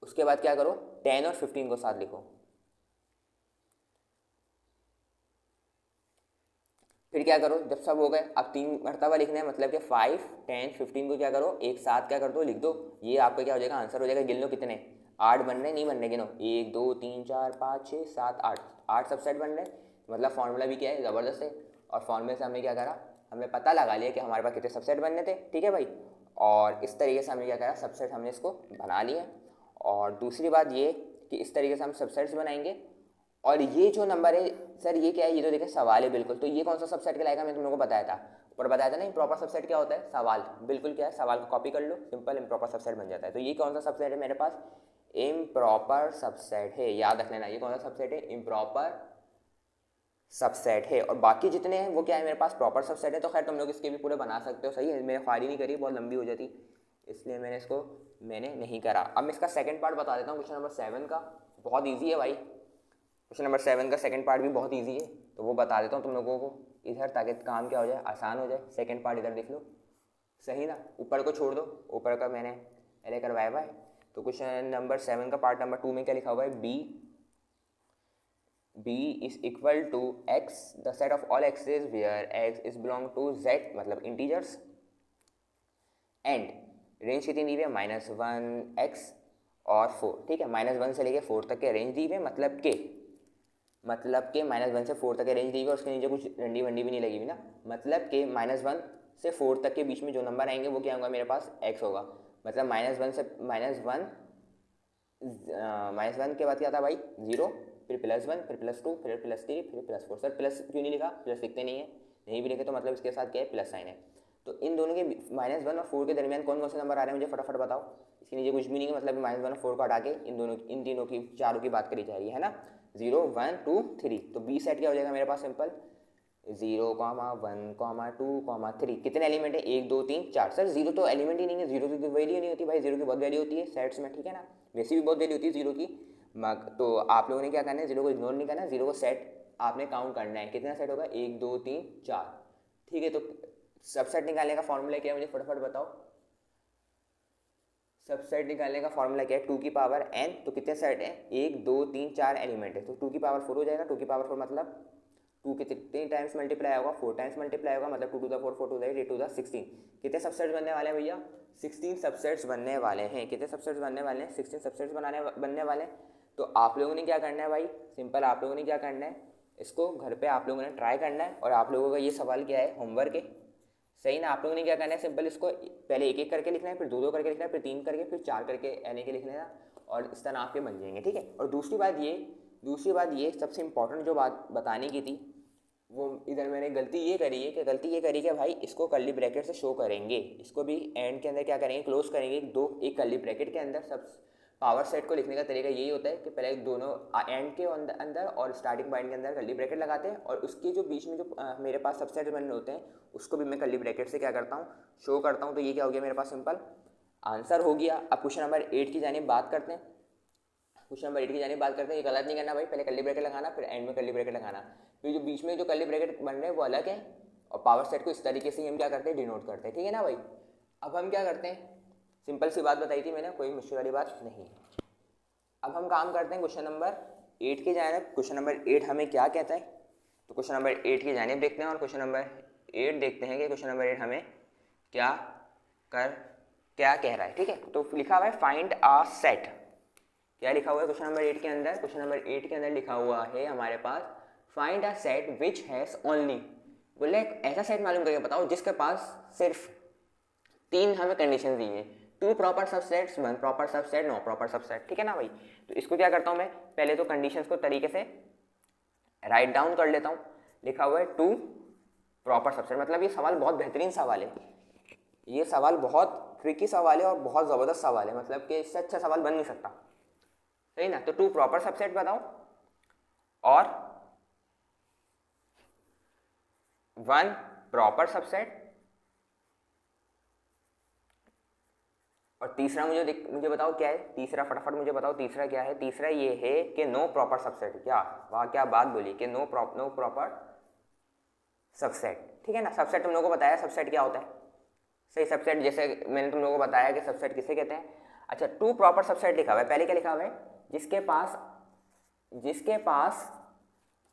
उसके बाद क्या करो, 10 और 15 को साथ लिखो, फिर क्या करो, जब सब हो गए अब 3 मरतबा लिखना है, मतलब कि 5 10 15 को क्या करो, एक साथ क्या कर दो, लिख दो। ये आपका क्या हो जाएगा, आंसर हो जाएगा। गिन लो कितने, 8 बन रहे, नहीं बन रहे, गिनो 1 2 3 4 5 6 7 8, 8 सबसेट बन रहे, मतलब फॉर्मूला भी क्या है, ज़बरदस्त है। और फॉर्मूले से हमने क्या करा, हमने पता लगा लिया कि हमारे पास कितने सबसेट बनने थे, ठीक है भाई। और इस तरीके से हमने क्या करा, सबसेट हमने इसको बना लिया। और दूसरी बात ये कि इस तरीके से हम सबसेट्स बनाएंगे। और ये जो नंबर है सर, ये क्या है, ये तो देखिए सवाल है बिल्कुल, तो ये कौन सा सबसेट कहलाएगा, मैं तुम लोगों को बताया था, ऊपर बताया था ना, इम्प्रॉपर सबसेट क्या होता है, सवाल, बिल्कुल क्या है, सवाल को कॉपी कर लो, सिंपल इम्प्रॉपर सबसेट बन जाता है। तो ये कौन सा सबसेट है मेरे पास, इम्प्रॉपर सबसेट है, याद रख लेना, ये कौन सा सबसेट है, इम्प्रॉपर सबसेट है। और बाकी जितने हैं वो क्या है, मेरे पास प्रॉपर सबसेट है। तो खैर तुम लोग इसके भी पूरे बना सकते हो, सही है, मैंने ख्वारी नहीं करी, बहुत लंबी हो जाती, इसलिए मैंने नहीं करा। अब मैं इसका सेकंड पार्ट बता देता हूँ क्वेश्चन नंबर 7 का, बहुत ईजी है भाई, क्वेश्चन नंबर 7 का सेकंड पार्ट भी बहुत इजी है, तो वो बता देता हूँ तुम लोगों को इधर, ताकि काम क्या हो जाए, आसान हो जाए। सेकंड पार्ट इधर देख लो, सही ना, ऊपर को छोड़ दो, ऊपर का मैंने पहले करवाया हुआ है। तो क्वेश्चन नंबर 7 का पार्ट नंबर 2 में क्या लिखा हुआ है, b is equal to x, the set of all x's where x is belong to z, मतलब इंटीजर्स, एंड रेंज कितनी दी हुई है, -1 x और 4, ठीक है, -1 से लेके 4 तक के रेंज दी हुई है, मतलब के मतलब कि -1 से 4 तक रेंज दी हुई और उसके नीचे कुछ डंडी वंडी भी नहीं लगी हुई ना, मतलब कि -1 से 4 तक के बीच में जो नंबर आएंगे वो क्या होगा मेरे पास x होगा। मतलब -1 से -1 के बाद क्या था भाई 0, फिर +1, फिर +2, फिर +3, फिर +4। सर प्लस क्यों नहीं लिखा, प्लस लिखते नहीं है, नहीं भी लिखे तो मतलब इसके साथ क्या है प्लस साइन है। तो इन दोनों के -1 और 4 के दरमियान कौन कौन से नंबर आ रहे हैं मुझे फटाफट बताओ। इसके नीचे कुछ भी नहीं है, मतलब -1 और 4 को हटा के इन तीनों की चारों की बात करी जा रही है ना, 0 1 2 3। तो बी सेट क्या हो जाएगा मेरे पास सिंपल 0, 1, 2, 3। कितने एलिमेंट है 1 2 3 4। सर जीरो तो एलिमेंट ही नहीं है, जीरो की वैल्यू नहीं होती भाई, जीरो की बहुत वैल्यू होती है सेट्स में, ठीक है ना, वैसे भी बहुत वैल्यू होती है जीरो की। तो आप लोगों ने क्या करना है, जीरो को इग्नोर नहीं करना, जीरो को सेट आपने काउंट करना है। कितना सेट होगा 1 2 3 4, ठीक है। तो सबसेट निकालने का फॉर्मूला क्या है मुझे फटाफट बताओ। सबसेट निकालने का फॉर्मूला क्या है 2 की पावर n। तो कितने सेट है 1 2 3 4 एलिमेंट है, तो 2 की पावर 4 हो जाएगा। 2 की पावर 4 मतलब 2 कितने टाइम्स मल्टीप्लाई होगा 4 टाइम्स मल्टीप्लाई होगा, मतलब 2 to the 4 4 to the 8 8 to the 16। कितने सबसेट्स बनने वाले हैं भैया 16 सबसेट्स बनने वाले हैं। कितने सबसेट्स बनने वाले हैं 16 सबसेट्स बनने वाले हैं। तो आप लोगों ने क्या करना है भाई सिंपल, आप लोगों ने क्या करना है इसको घर पे आप लोगों ने ट्राई करना है। और आप लोगों का ये सवाल क्या है होमवर्क है, सही ना। आप लोगों ने क्या करना है सिंपल इसको पहले एक एक करके लिखना है, फिर दो दो करके लिखना है, फिर तीन करके, फिर चार करके यानी कि लिख लेना, और इस तरह आपके बन जाएंगे, ठीक है। और दूसरी बात ये सबसे इंपॉर्टेंट जो बात बताने की थी वो इधर मैंने गलती ये करी है कि भाई इसको कर्ली ब्रैकेट से शो करेंगे, इसको भी एंड के अंदर क्या करेंगे क्लोज करेंगे एक कर्ली ब्रैकेट के अंदर। सब पावर सेट को लिखने का तरीका यही होता है कि पहले दोनों एंड के अंदर और स्टार्टिंग पॉइंट के अंदर कर्ली ब्रैकेट लगाते हैं, और उसके जो बीच में जो मेरे पास सबसेट बनने होते हैं उसको भी मैं कर्ली ब्रैकेट से क्या करता हूँ शो करता हूँ। तो ये क्या हो गया मेरे पास सिंपल आंसर हो गया। अब क्वेश्चन नंबर 8 की जानिब बात करते हैं। ये गलत नहीं करना भाई, पहले कर्ली ब्रैकेट लगाना फिर एंड में कर्ली ब्रैकेट लगाना, फिर जो बीच में जो कर्ली ब्रैकेट बन रहे हैं वो अलग है, और पावर सेट को इस तरीके से हम क्या करते हैं डिनोट करते हैं, ठीक है ना भाई। अब हम क्या करते हैं सिंपल सी बात बताई थी मैंने, कोई मुश्किल वाली बात नहीं। अब हम काम करते हैं क्वेश्चन नंबर 8 की जानिब। क्वेश्चन नंबर 8 हमें क्या कहता है, तो क्वेश्चन नंबर 8 की जानिब देखते हैं, और क्वेश्चन नंबर 8 देखते हैं कि क्वेश्चन नंबर 8 हमें क्या कह रहा है, ठीक है। तो लिखा हुआ है फाइंड आ सेट, क्या लिखा हुआ है क्वेश्चन नंबर 8 के अंदर। क्वेश्चन नंबर 8 के अंदर लिखा हुआ है हमारे पास find a set which has only, बोले एक ऐसा सेट मालूम करके बताओ जिसके पास सिर्फ 3 हमें कंडीशन दी है, 2 proper subsets, 1 proper subset, no proper subset, ठीक है ना भाई। तो इसको क्या करता हूँ मैं पहले तो कंडीशंस को तरीके से राइट डाउन कर लेता हूँ। लिखा हुआ है 2 प्रॉपर सबसेट, मतलब ये सवाल बहुत बेहतरीन सवाल है, ये सवाल बहुत ट्रिकी सवाल है और बहुत ज़बरदस्त सवाल है, मतलब कि इससे अच्छा सवाल बन नहीं सकता, सही ना। तो 2 प्रॉपर सबसेट बताओ और 1 प्रॉपर सबसेट, और तीसरा मुझे बताओ क्या है तीसरा, फटाफट मुझे बताओ तीसरा क्या है। तीसरा ये है कि नो प्रॉपर सबसेट। क्या वाह क्या बात बोली कि नो प्रॉपर सबसेट, ठीक है ना। सबसेट तुम लोगों को बताया सबसेट क्या होता है, सही। सबसेट जैसे मैंने तुम लोगों को बताया कि सबसेट किसे कहते हैं। अच्छा 2 प्रॉपर सबसेट लिखा हुआ है, पहले क्या लिखा हुआ है जिसके पास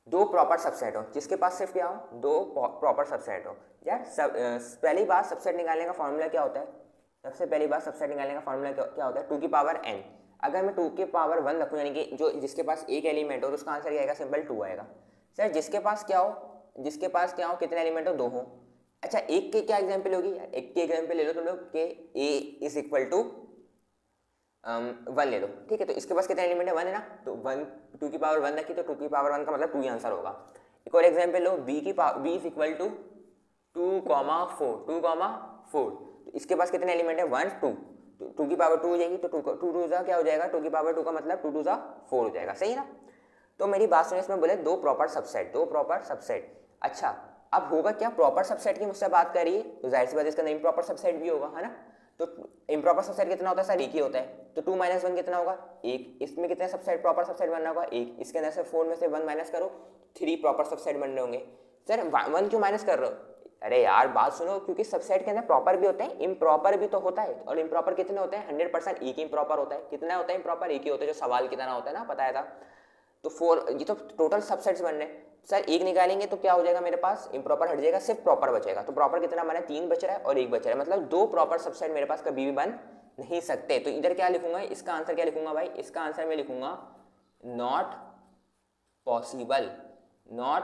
2 प्रॉपर सबसेट हो, जिसके पास सिर्फ क्या हो 2 प्रॉपर सबसेट हो। यार पहली बात सबसेट निकालने का फॉर्मूला क्या होता है, सबसे पहली बात सबसेट निकालने का फॉर्मूला क्या होता है 2 की पावर n। अगर मैं 2 की पावर 1 रखूँ यानी कि जो जिसके पास एक एलिमेंट हो तो उसका आंसर क्या आएगा सिंपल 2 आएगा। सर जिसके पास क्या हो कितने एलिमेंट हो 2 हो। अच्छा एक के क्या एग्जाम्पल होगी, एक की एग्जाम्पल ले लो तुम लोग कि a इज इक्वल टू 1 ले लो, ठीक है। तो इसके पास कितने एलिमेंट है 1 है ना, तो 2 की पावर 1 रखी तो 2 की पावर 1 का मतलब 2 ही आंसर होगा। एक और एग्जाम्पल लो b इज इक्वल टू 2,4 तो इसके पास कितने एलिमेंट है 1 2, तो 2 की पावर 2 हो जाएगी, तो 2 जा क्या हो जाएगा 2 की पावर 2 का मतलब 2 जा 4 हो जाएगा, सही ना। तो मेरी बात सुनिए इसमें बोले 2 प्रॉपर सबसेट। अच्छा अब होगा क्या, प्रॉपर सबसेट की मुझसे बात करिए तो जाहिर सी बात इसका नेम प्रॉपर सबसेट भी होगा, है ना। तो इम्प्रॉपर सबसेट कितना होता है सर, एक ही होता है, तो 2 - 1 कितना होगा 1। इसमें कितने सबसेट प्रॉपर सबसेट बनना होगा 1, इसके अंदर से 4 में से 1 माइनस करो 3 प्रॉपर सबसेट बनने होंगे। सर 1 क्यों माइनस कर रहे हो, अरे यार बात सुनो, क्योंकि सबसेट के अंदर प्रॉपर भी होते हैं इम्प्रॉपर भी तो होता है, और इम्प्रॉपर कितने होते हैं 100% एक ही इम्प्रॉपर होता है। कितना होता है इम्प्रॉपर, एक ही होता है, जो सवाल की तरह होता है ना, बताया था। तो 4 ये तो टोटल सबसेट्स बन रहे हैं। सर एक निकालेंगे तो क्या हो जाएगा मेरे पास, इम्प्रॉपर हट जाएगा, सिर्फ प्रॉपर बचेगा। तो प्रॉपर कितना बना 3 बच रहा है और 1 बच रहा है, मतलब 2 प्रॉपर सबसेट मेरे पास कभी भी बन नहीं सकते। तो इधर क्या लिखूंगा, इसका आंसर क्या लिखूंगा भाई, इसका आंसर मैं लिखूंगा नॉट पॉसिबल, नॉट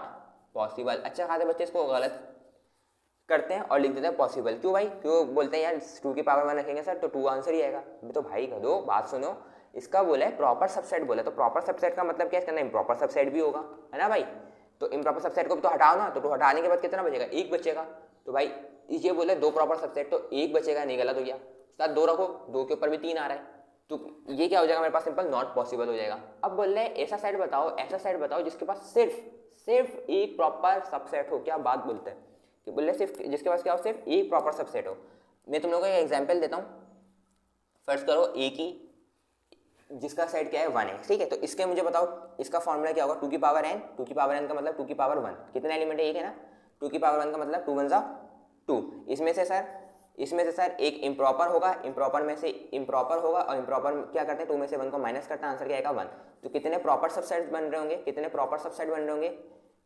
पॉसिबल। अच्छा खासे बच्चे इसको गलत करते हैं और लिख देते हैं पॉसिबल। क्यों भाई, क्यों बोलते हैं यार 2 की पावर 1 रखेंगे सर तो 2 आंसर ही आएगा। तो भाई कहो बात सुनो, इसका बोला है प्रॉपर सबसेट बोला, तो प्रॉपर सबसेट का मतलब क्या है, इसके अंदर इम्प्रॉपर सबसेट भी होगा, है ना भाई। तो इम्प्रॉपर सबसेट को भी तो हटाओ ना, तो 2 हटाने के बाद कितना बचेगा, 1 बचेगा। तो भाई ये बोले 2 प्रॉपर सबसेट, तो 1 बचेगा, नहीं गलत हो गया। साथ 2 रखो, 2 के ऊपर भी 3 आ रहा है, तो ये क्या हो जाएगा मेरे पास, सिंपल नॉट पॉसिबल हो जाएगा। अब बोल रहे हैं ऐसा सेट बताओ, ऐसा सेट बताओ जिसके पास सिर्फ एक प्रॉपर सबसेट हो। क्या बात बोलते हैं कि बोल रहे सिर्फ जिसके पास क्या हो, सिर्फ एक प्रॉपर सबसेट हो। मैं तुम लोगों को एक एग्जांपल देता हूँ। फर्स्ट करो ए की, जिसका सेट क्या है 1 है, ठीक है। तो इसके मुझे बताओ इसका फॉर्मूला क्या होगा, 2 की पावर n, 2 की पावर n का मतलब 2 की पावर 1, कितना एलिमेंट है, एक है ना। 2 की पावर 1 का मतलब 2 1 2। इसमें से सर एक इम्प्रॉपर होगा, इम्प्रॉपर में से इम्प्रॉपर होगा, और इम्प्रॉपर क्या करते हैं 2 में से 1 को माइनस करते हैं, आंसर क्या आएगा 1। तो कितने प्रॉपर सबसेट बन रहे होंगे, कितने प्रॉपर सबसेट बन रहे होंगे,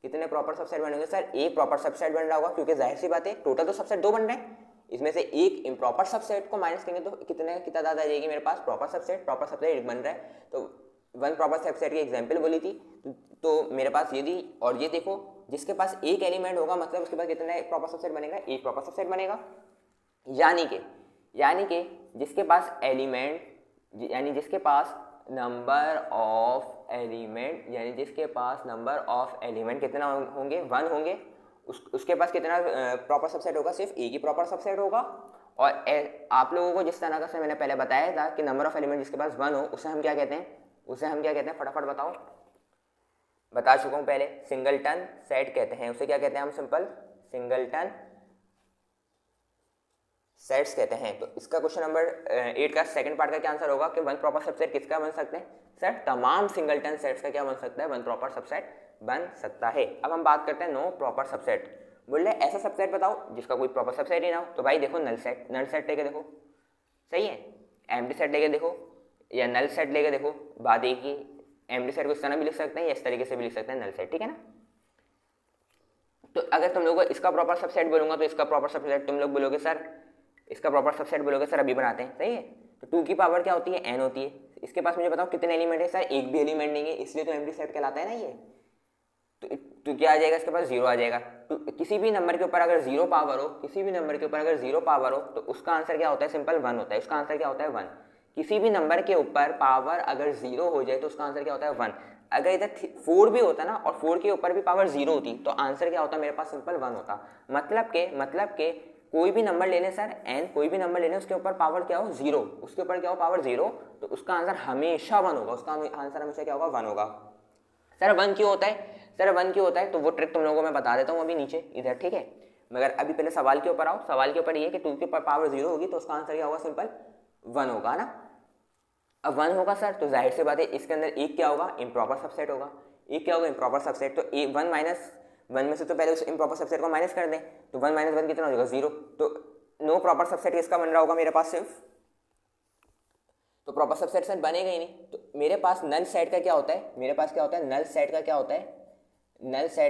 कितने प्रॉपर सबसेट बन रहे होंगे सर, एक प्रॉपर सबसेट बन रहा होगा, क्योंकि जाहिर सी बात है टोटल तो सबसेट 2 बन रहे हैं, इसमें से एक इम्प्रॉपर सबसेट को माइनस करेंगे तो कितने की तादाद आ जाएगी मेरे पास, प्रॉपर सबसेट एक बन रहा है। तो 1 प्रॉपर सबसेट की एग्जांपल बोली थी, तो मेरे पास ये दी। और ये देखो जिसके पास एक एलिमेंट होगा मतलब उसके पास कितना प्रॉपर सबसेट बनेगा, एक प्रॉपर सबसेट बनेगा। यानी कि जिसके पास एलिमेंट, यानी जिसके पास नंबर ऑफ एलिमेंट, यानी जिसके पास नंबर ऑफ एलिमेंट कितना होंगे, 1 होंगे, उसके पास कितना प्रॉपर सबसेट होगा, सिर्फ एक ही प्रॉपर सबसेट होगा। और आप लोगों को जिस तरह का से मैंने पहले बताया था कि नंबर ऑफ एलिमेंट जिसके पास 1 हो, उसे हम क्या कहते हैं, फटाफट बताओ, बता चुका हूँ पहले, सिंगलटन सेट कहते हैं। उसे क्या कहते हैं हम, सिंपल सिंगलटन सेट्स कहते हैं। तो इसका क्वेश्चन नंबर 8 का सेकंड पार्ट का क्या आंसर होगा कि 1 प्रॉपर सबसेट किसका बन सकते हैं सर, तमाम सिंगलटन सेट्स का क्या बन सकता है, 1 प्रॉपर सबसेट बन सकता है। अब हम बात करते हैं नो प्रॉपर सबसेट। बोल रहे ऐसा सबसेट बताओ जिसका कोई प्रॉपर सबसेट ही ना हो। तो भाई देखो नल सेट लेके देखो, सही है, एम्प्टी सेट लेके देखो या नल सेट लेके देखो, बात एक ही। एम्प्टी सेट को इस तरह भी लिख सकते हैं या इस तरीके से भी लिख सकते हैं, नल सेट, ठीक है ना। तो अगर तुम लोग इसका प्रॉपर सबसेट बोलूंगा तो इसका प्रॉपर सबसेट तुम लोग बोलोगे सर, इसका प्रॉपर सबसेट बोलोगे सर अभी बनाते हैं, सही है। तो 2 की पावर क्या होती है, n होती है। इसके पास मुझे बताओ कितने एलिमेंट है सर, एक भी एलिमेंट नहीं है, इसलिए तो एम्प्टी सेट कहलाता है ना ये। तो क्या आ जाएगा, इसके पास 0 आ जाएगा। तो किसी भी नंबर के ऊपर अगर 0 पावर हो, किसी भी नंबर के ऊपर अगर 0 पावर हो तो उसका आंसर क्या होता है, सिंपल 1 होता है। उसका आंसर क्या होता है 1। किसी भी नंबर के ऊपर पावर अगर 0 हो जाए तो उसका आंसर क्या होता है 1। अगर इधर 4 भी होता ना और 4 के ऊपर भी पावर 0 होती तो आंसर क्या होता, मेरे पास सिंपल 1 होता। मतलब के कोई भी नंबर ले लें सर, n कोई भी नंबर ले लें, उसके ऊपर पावर क्या हो 0, उसके ऊपर क्या हो पावर 0, तो उसका आंसर हमेशा 1 होगा, उसका आंसर हमेशा क्या होगा 1 होगा। सर 1 क्यों होता है, तो वो ट्रिक तुम लोगों को मैं बता देता हूँ अभी नीचे इधर, ठीक है। मगर अभी पहले सवाल के ऊपर आओ। सवाल के ऊपर ये कि 2 के ऊपर पावर 0 होगी तो उसका आंसर क्या होगा, सिंपल 1 होगा ना। अब 1 होगा सर तो जाहिर सी बात है इसके अंदर एक क्या होगा, इम्प्रॉपर सबसेट होगा। एक क्या होगा, इम्प्रॉपर सबसेट। तो 1 माइनस 1 में से तो पहले उस इम्प्रॉपर सबसेट को माइनस कर दें, तो 1 माइनस 1 कितना हो जाएगा 0। तो नो प्रॉपर सबसेट किसका बन रहा होगा मेरे पास सिर्फ, तो प्रॉपर सबसेट सर बनेगा ही नहीं। तो मेरे पास नल सेट का क्या होता है, नल सेट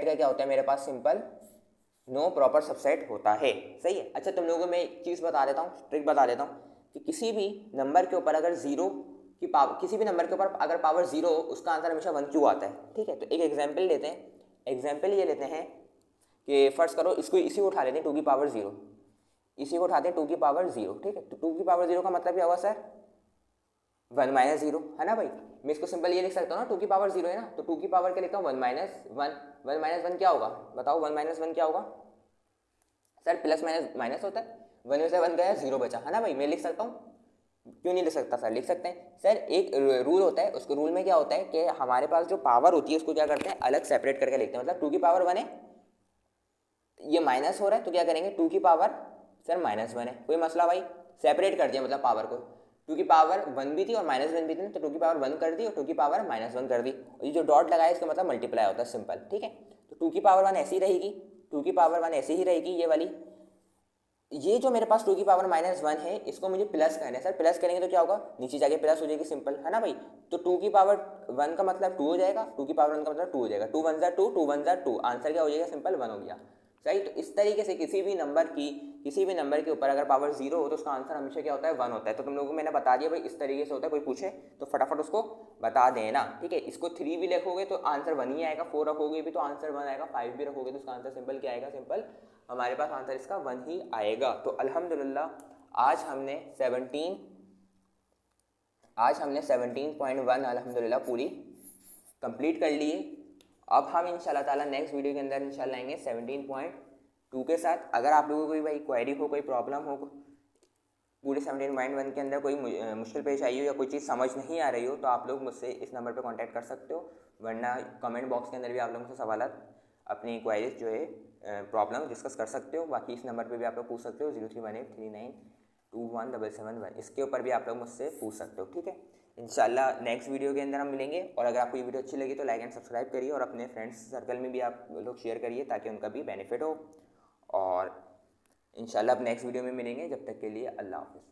का क्या होता है मेरे पास सिंपल नो प्रॉपर सबसेट होता है, सही है। अच्छा तुम लोगों को मैं एक चीज़ बता देता हूँ, ट्रिक बता देता हूँ कि किसी भी नंबर के ऊपर अगर 0 की पावर, किसी भी नंबर के ऊपर अगर पावर 0 हो उसका आंसर हमेशा 1 क्यों आता है, ठीक है। तो एक एग्जाम्पल लेते हैं, ये लेते हैं कि फर्स्ट करो इसको, इसी को उठा लेते हैं 2 की पावर 0, इसी को उठाते हैं 2 की पावर 0, ठीक है। तो 2 की पावर 0 का मतलब क्या होगा सर, 1 माइनस 0, है ना भाई। मैं इसको सिंपल ये लिख सकता हूँ ना, 2 की पावर 0 है ना, तो 2 की पावर के लिखता हूँ 1 माइनस 1 क्या होगा बताओ, 1 माइनस 1 क्या होगा सर, प्लस माइनस माइनस होता है, 1 में से 1 गया 0 बचा, है ना भाई। मैं लिख सकता हूँ, क्यों नहीं लिख सकता सर, लिख सकते हैं सर। एक रूल होता है, उसके रूल में क्या होता है कि हमारे पास जो पावर होती है उसको क्या करते हैं, अलग सेपरेट करके लिखते हैं। मतलब 2 की पावर 1 है, ये माइनस हो रहा है तो क्या करेंगे, 2 की पावर सर माइनस 1 है, कोई मसला भाई, सेपरेट कर दिया मतलब पावर को। 2 की पावर 1 भी थी और माइनस 1 भी थी ना, तो 2 की पावर 1 कर दी और 2 की पावर माइनस 1 कर दी, और ये जो डॉट लगाया इसका मतलब मल्टीप्लाई होता है, सिंपल, ठीक है। तो 2 की पावर 1 ऐसी रहेगी, 2 की पावर 1 ऐसी ही रहेगी, ये वाली। ये जो मेरे पास 2 की पावर माइनस 1 है इसको मुझे प्लस करना है सर, प्लस करेंगे तो क्या होगा, नीचे जाके प्लस हो जाएगी, सिंपल, है ना भाई। तो 2 की पावर 1 का मतलब 2 हो जाएगा, 2 की पावर 1 का मतलब 2 हो जाएगा, 2 1 ज़ा 2, 2 1 ज़ा 2, आंसर क्या हो जाएगा, सिंपल 1 हो गया। सही। तो इस तरीके से किसी भी नंबर के ऊपर अगर पावर 0 हो तो उसका आंसर हमेशा क्या होता है, 1 होता है। तो तुम लोगों को मैंने बता दिया भाई, इस तरीके से होता है। कोई पूछे तो फटाफट उसको बता देना, ठीक है। इसको 3 भी लिखोगे तो आंसर 1 ही आएगा, 4 रखोगे भी तो आंसर 1 आएगा, 5 भी रखोगे तो उसका आंसर सिंपल क्या आएगा, सिंपल हमारे पास आंसर इसका 1 ही आएगा। तो अल्हम्दुलिल्लाह आज हमने 17.1 अल्हम्दुलिल्लाह पूरी कंप्लीट कर लिए। अब हम इंशाल्लाह ताला नेक्स्ट वीडियो के अंदर इंशाल्लाह आएंगे 17.2 के साथ। अगर आप लोगों को कोई भाई क्वेरी हो, कोई प्रॉब्लम हो, पूरे 17.1 के अंदर कोई मुश्किल पेश आई हो या कोई चीज़ समझ नहीं आ रही हो तो आप लोग मुझसे इस नंबर पर कांटेक्ट कर सकते हो, वरना कमेंट बॉक्स के अंदर भी आप लोगों से सवालात अपनी क्वेरीज जो है प्रॉब्लम डिस्कस कर सकते हो। बाकी इस नंबर पे भी आप लोग पूछ सकते हो 0318392177 इसके ऊपर भी आप लोग मुझसे पूछ सकते हो, ठीक है। इंशाल्लाह नेक्स्ट वीडियो के अंदर हम मिलेंगे। और अगर आपको ये वीडियो अच्छी लगी तो लाइक एंड सब्सक्राइब करिए और अपने फ्रेंड्स सर्कल में भी आप लोग शेयर करिए ताकि उनका भी बेनिफिट हो। और इंशाल्लाह अब नेक्स्ट वीडियो में मिलेंगे, जब तक के लिए अल्लाह हाफ़िज़।